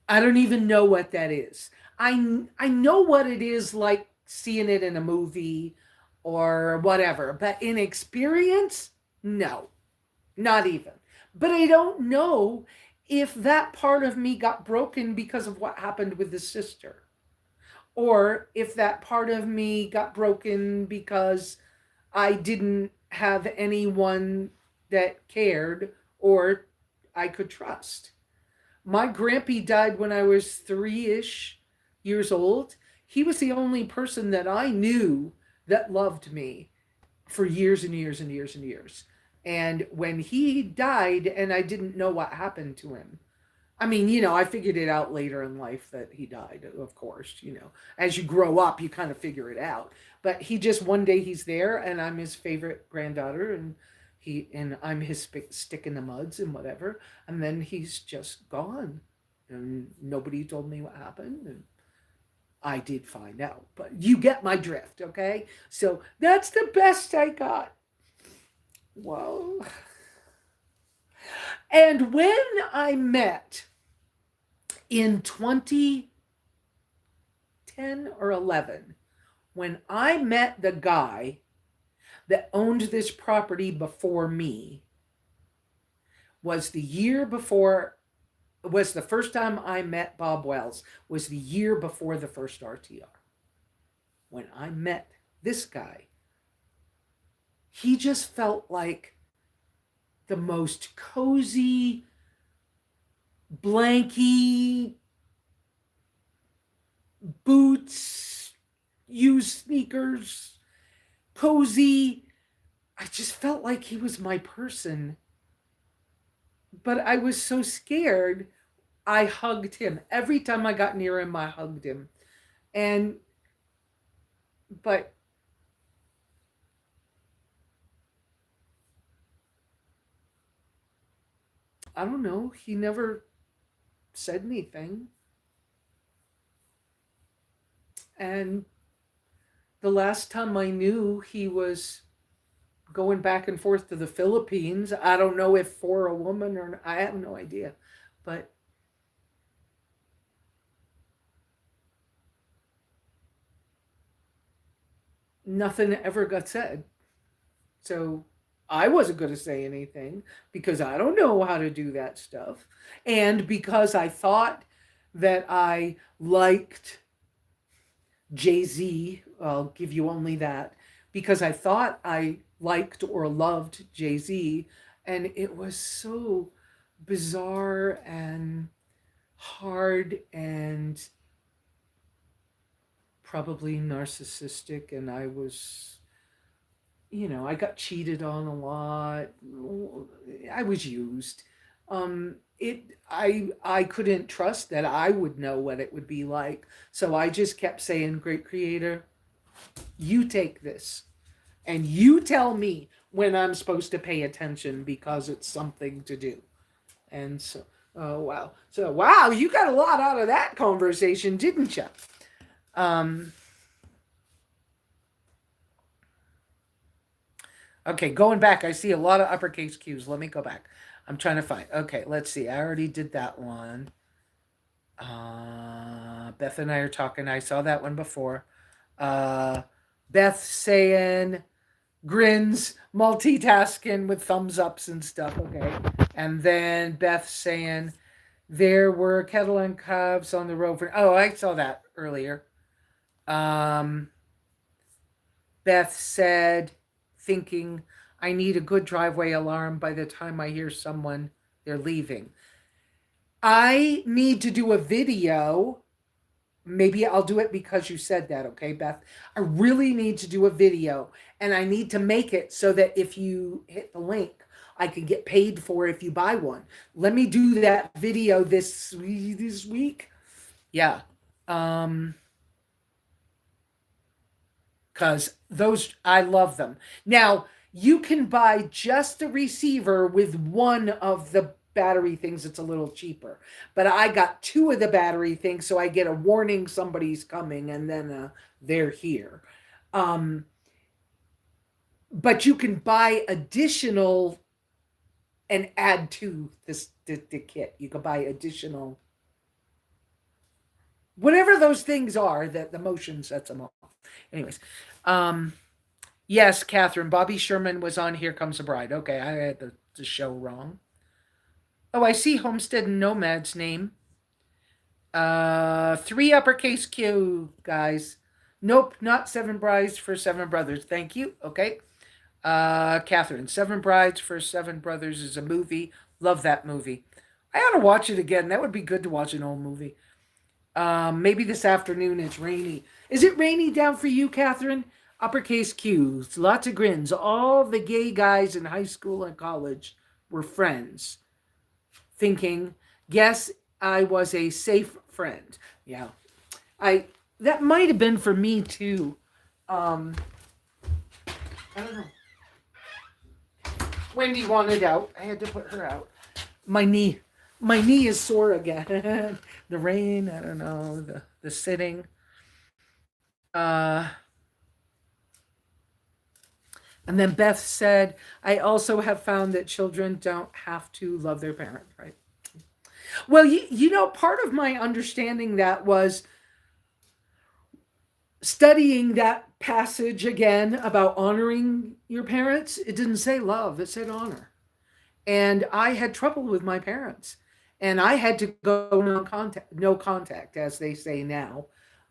I don't even know what that is. I know what it is like seeing it in a movie or whatever, but in experience, no, not even. But I don't know if that part of me got broken because of what happened with the sister, or if that part of me got broken because I didn't have anyone that cared or I could trust. My grampy died when I was 3-ish. years old, he was the only person that I knew that loved me for years and years and years and years. And when he died and I didn't know what happened to him, I mean, I figured it out later in life that he died, of course, As you grow up, you kind of figure it out. But he just, one day he's there and I'm his favorite granddaughter and I'm his stick in the muds and whatever. And then he's just gone. And nobody told me what happened. And I did find out. But you get my drift, okay? So that's the best I got. Well, and when I met in 2010 or 11, when I met the guy that owned this property before me, was the year before, was the first time I met Bob Wells, was the year before the first RTR. When I met this guy, he just felt like the most cozy, blanky, boots, used sneakers, cozy. I just felt like he was my person. But I was so scared, I hugged him. Every time I got near him, I hugged him. But I don't know, he never said anything. And the last time I knew, he was going back and forth to the Philippines. I don't know if for a woman or I have no idea. But nothing ever got said. So I wasn't going to say anything because I don't know how to do that stuff. And because I thought that I liked Jay-Z, I'll give you only that, because I thought I liked or loved Jay-Z, and it was so bizarre and hard and probably narcissistic, and I was, I got cheated on a lot. I was used. I couldn't trust that I would know what it would be like. So I just kept saying, great creator, you take this and you tell me when I'm supposed to pay attention because it's something to do. And so, oh wow. So wow, you got a lot out of that conversation, didn't you? Okay, going back, I see a lot of uppercase Q's. Let me go back. I'm trying to find. Okay, let's see. I already did that one. Beth and I are talking. I saw that one before. Beth saying grins, multitasking with thumbs ups and stuff. Okay. And then Beth saying there were kettle and calves on the road. Oh, I saw that earlier. Beth said, thinking, I need a good driveway alarm by the time I hear someone, they're leaving. I need to do a video. Maybe I'll do it because you said that, okay, Beth? I really need to do a video, and I need to make it so that if you hit the link, I can get paid for if you buy one. Let me do that video this week. Yeah. Because those, I love them. Now, you can buy just a receiver with one of the battery things. It's a little cheaper. But I got two of the battery things, so I get a warning somebody's coming, and then they're here. But you can buy additional and add to the kit. You can buy additional, whatever those things are that the motion sets them off. Anyways, yes, Catherine, Bobby Sherman was on Here Comes the Bride. Okay, I had the show wrong. Oh, I see Homestead and Nomad's name. 3 uppercase Q, guys. Nope, not 7 Brides for 7 Brothers. Thank you. Okay. Catherine, 7 Brides for 7 Brothers is a movie. Love that movie. I ought to watch it again. That would be good to watch an old movie. Maybe this afternoon it's rainy. Is it rainy down for you, Catherine? Uppercase Q's, lots of grins. All the gay guys in high school and college were friends. Thinking, guess I was a safe friend. Yeah, I that might have been for me too. Um, I don't know. Wendy wanted out. I had to put her out. My knee is sore again. The rain, I don't know, the sitting. Uh, and then Beth said, I also have found that children don't have to love their parents, right? Well, part of my understanding that was studying that passage again about honoring your parents. It didn't say love, it said honor. And I had trouble with my parents. And I had to go no contact, as they say now.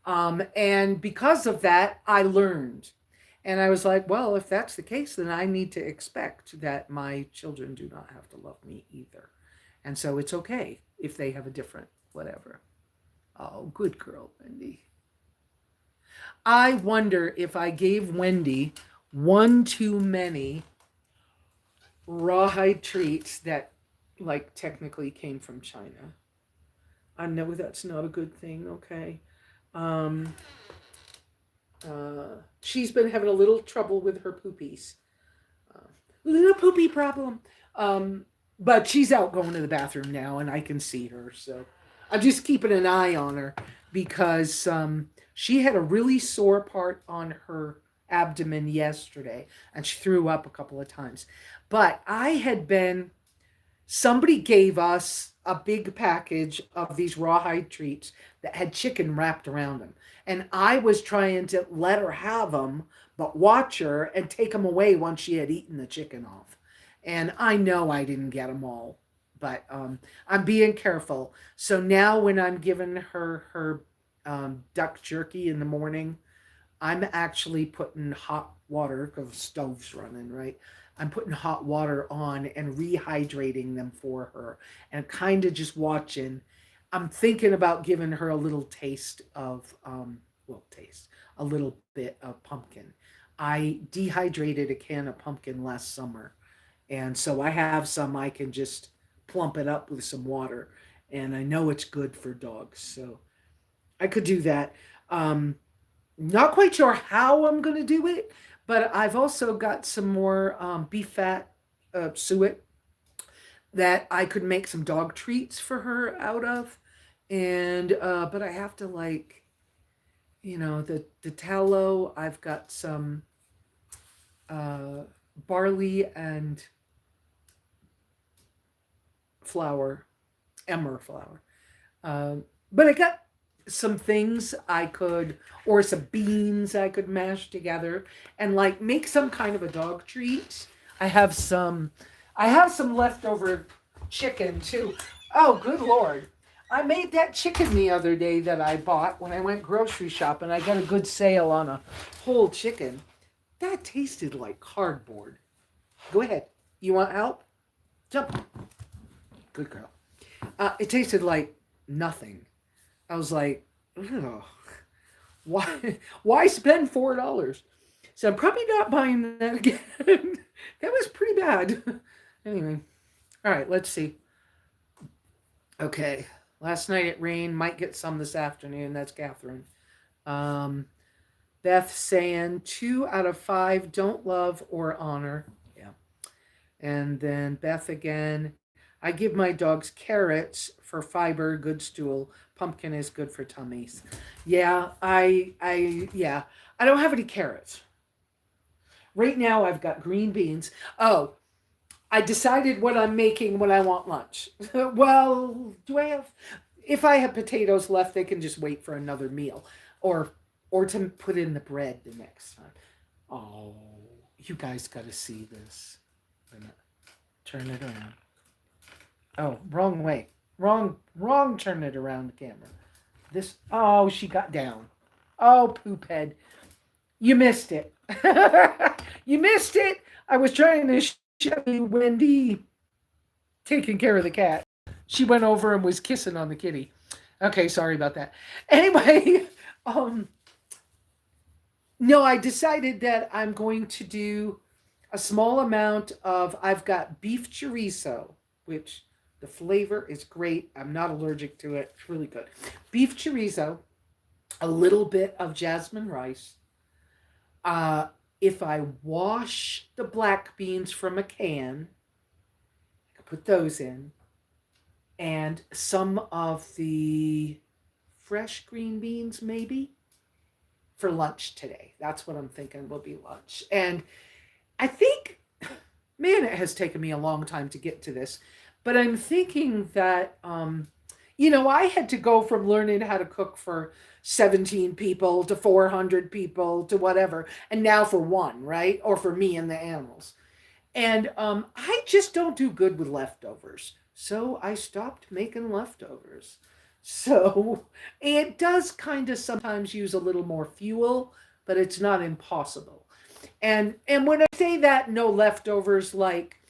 And because of that, I learned. And I was like, well, if that's the case, then I need to expect that my children do not have to love me either. And so it's okay if they have a different whatever. Oh, good girl, Wendy. I wonder if I gave Wendy one too many rawhide treats that like technically came from China. I know that's not a good thing, okay? Um, she's been having a little trouble with her poopies. Uh, Little poopy problem. But she's out going to the bathroom now and I can see her. So I'm just keeping an eye on her because she had a really sore part on her abdomen yesterday and she threw up a couple of times. But somebody gave us a big package of these rawhide treats that had chicken wrapped around them. And I was trying to let her have them, but watch her and take them away once she had eaten the chicken off. And I know I didn't get them all, but I'm being careful. So now when I'm giving her duck jerky in the morning, I'm actually putting hot water because the stove's running, right? I'm putting hot water on and rehydrating them for her and kind of just watching. I'm thinking about giving her a little taste of, a little bit of pumpkin. I dehydrated a can of pumpkin last summer. And so I have some I can just plump it up with some water. And I know it's good for dogs. So I could do that. Not quite sure how I'm going to do it, but I've also got some more beef fat suet that I could make some dog treats for her out of. And, but I have to the tallow, I've got some barley and flour, emmer flour. But I got some things or some beans I could mash together and like make some kind of a dog treat. I have some leftover chicken too. Oh, good Lord. I made that chicken the other day that I bought when I went grocery shopping. I got a good sale on a whole chicken. That tasted like cardboard. Go ahead. You want help? Jump. Good girl. It tasted like nothing. I was like, oh, why spend $4? So I'm probably not buying that again. That was pretty bad. Anyway, all right, let's see. Okay, last night it rained. Might get some this afternoon. That's Catherine. Beth saying 2 out of 5 don't love or honor. Yeah. And then Beth again. I give my dogs carrots for fiber, good stool. Pumpkin is good for tummies. Yeah, I don't have any carrots. Right now I've got green beans. Oh, I decided what I'm making when I want lunch. Well, if I have potatoes left, they can just wait for another meal or to put in the bread the next time. Oh, you guys got to see this. Turn it around. Oh, wrong way. Wrong, turn it around the camera. She got down. Oh, poop head. You missed it. You missed it. I was trying to show you Wendy taking care of the cat. She went over and was kissing on the kitty. Okay, sorry about that. Anyway, um, no, I decided that I'm going to do a small amount of, I've got beef chorizo, which the flavor is great. I'm not allergic to it. It's really good. Beef chorizo, a little bit of jasmine rice. Uh, if I wash the black beans from a can, I can put those in, and some of the fresh green beans, maybe, for lunch today. That's what I'm thinking will be lunch. And I think, man, it has taken me a long time to get to this, but I'm thinking that, I had to go from learning how to cook for 17 people to 400 people to whatever, and now for one, right? Or for me and the animals. And I just don't do good with leftovers. So I stopped making leftovers. So it does kind of sometimes use a little more fuel, but it's not impossible. And when I say that, no leftovers, like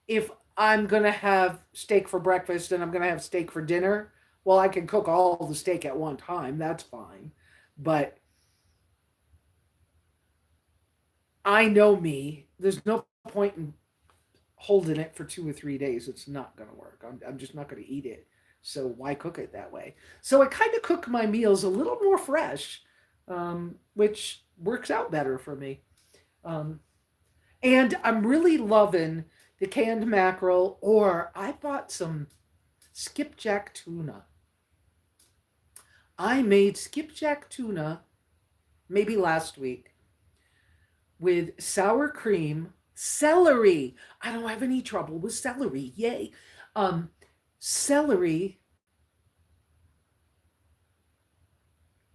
if I'm gonna have steak for breakfast and I'm gonna have steak for dinner, well, I can cook all the steak at one time. That's fine. But I know me. There's no point in holding it for 2 or 3 days. It's not gonna work. I'm just not gonna eat it. So why cook it that way? So I kind of cook my meals a little more fresh, which works out better for me. Um, And I'm really loving the canned mackerel, or I bought some skipjack tuna. I made skipjack tuna maybe last week with sour cream, celery. I don't have any trouble with celery. Yay. Um, Celery,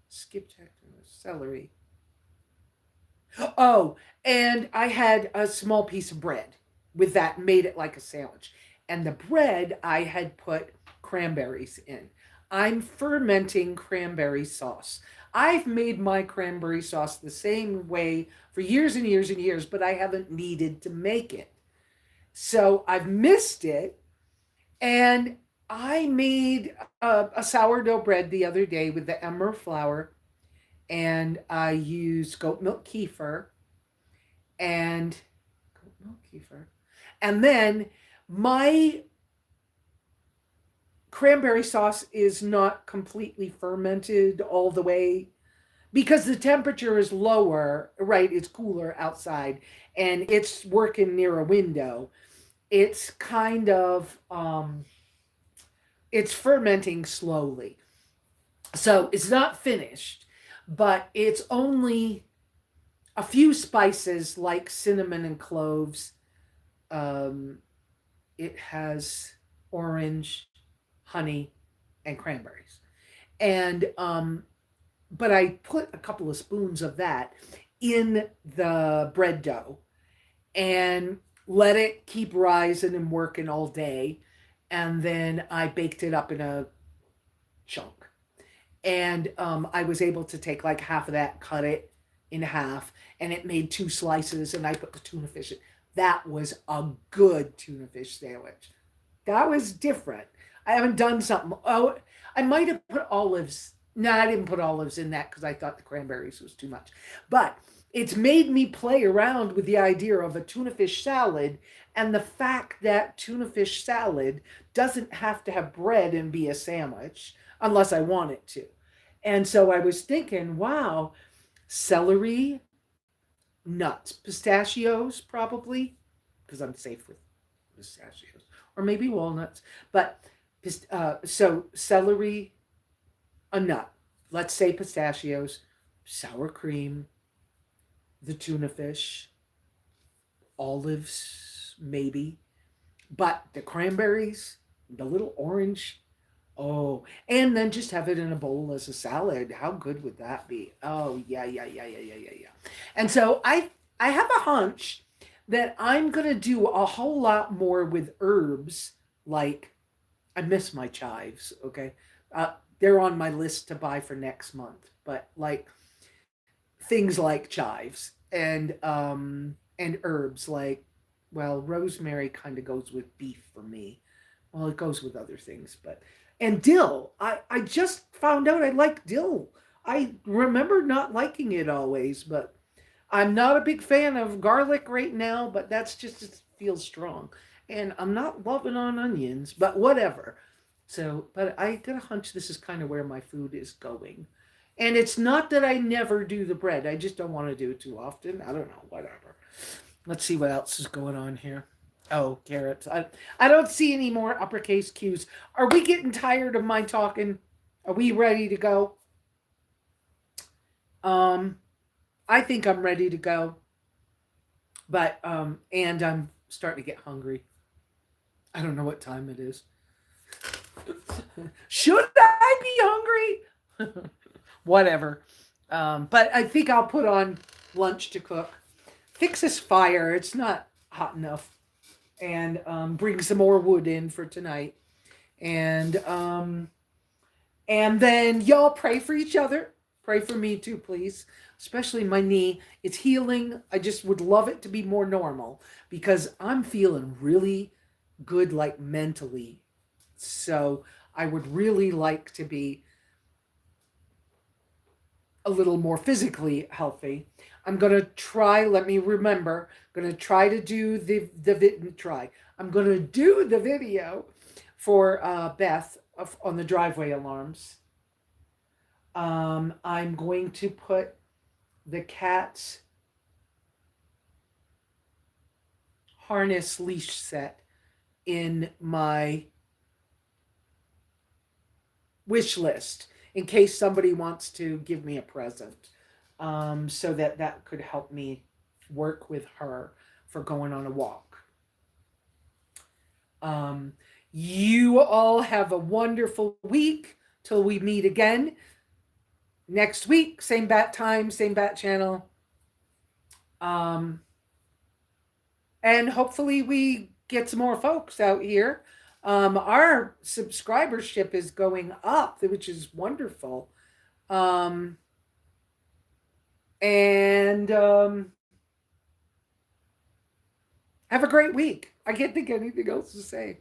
skipjack tuna, celery. Oh, and I had a small piece of bread with that, made it like a sandwich. And the bread I had put cranberries in. I'm fermenting cranberry sauce. I've made my cranberry sauce the same way for years and years and years, but I haven't needed to make it. So I've missed it. And I made a sourdough bread the other day with the emmer flour, and I used goat milk kefir and goat milk kefir. And then my cranberry sauce is not completely fermented all the way because the temperature is lower, right? It's cooler outside and it's working near a window. It's kind of it's fermenting slowly. So it's not finished, but it's only a few spices like cinnamon and cloves. Um, it has orange, honey, and cranberries. And but I put a couple of spoons of that in the bread dough and let it keep rising and working all day. And then I baked it up in a chunk. And I was able to take like half of that, cut it in half, and it made two slices. And I put the tuna fish in. That was a good tuna fish sandwich. That was different. I haven't done something. Oh, I might have put olives. No, I didn't put olives in that because I thought the cranberries was too much. But it's made me play around with the idea of a tuna fish salad and the fact that tuna fish salad doesn't have to have bread and be a sandwich unless I want it to. And so I was thinking, wow, celery, nuts, pistachios, probably, because I'm safe with pistachios, or maybe walnuts. But so celery, a nut, let's say pistachios, sour cream, the tuna fish, olives, maybe, but the cranberries, the little orange. Oh, and then just have it in a bowl as a salad. How good would that be? Oh, yeah, yeah, yeah, yeah, yeah, yeah, yeah. And so I have a hunch that I'm gonna do a whole lot more with herbs. Like I miss my chives. Okay, they're on my list to buy for next month. But like things like chives and herbs like, well, rosemary kind of goes with beef for me, Well, it goes with other things, but and dill. I just found out I like dill. I remember not liking it always, but I'm not a big fan of garlic right now, but that's just it feels strong. And I'm not loving on onions, but whatever. So, but I get a hunch this is kind of where my food is going. And it's not that I never do the bread. I just don't want to do it too often. I don't know, whatever. Let's see what else is going on here. Oh, carrots. I don't see any more uppercase Q's. Are we getting tired of my talking? Are we ready to go? Um, I think I'm ready to go. But and I'm starting to get hungry. I don't know what time it is. Should I be hungry? Whatever. But I think I'll put on lunch to cook. Fix this fire. It's not hot enough. And bring some more wood in for tonight. And then y'all pray for each other. Pray for me too, please. Especially my knee. It's healing. I just would love it to be more normal because I'm feeling really good, like mentally. So I would really like to be a little more physically healthy. I'm gonna try. Let me remember. I'm gonna try to do I'm gonna do the video for Beth on the driveway alarms. I'm going to put the cat's harness leash set in my wish list in case somebody wants to give me a present, so that could help me work with her for going on a walk. You all have a wonderful week till we meet again next week. Same bat time, same bat channel. And hopefully we get some more folks out here. Our subscribership is going up, which is wonderful. And have a great week. I can't think of anything else to say.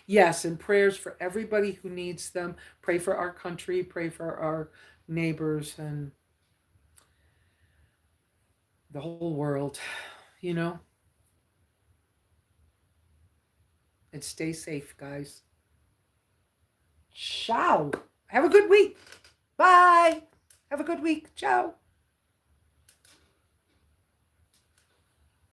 Yes, and prayers for everybody who needs them. Pray for our country, pray for our neighbors and the whole world, you know? And stay safe, guys. Ciao. Have a good week. Bye. Have a good week. Ciao.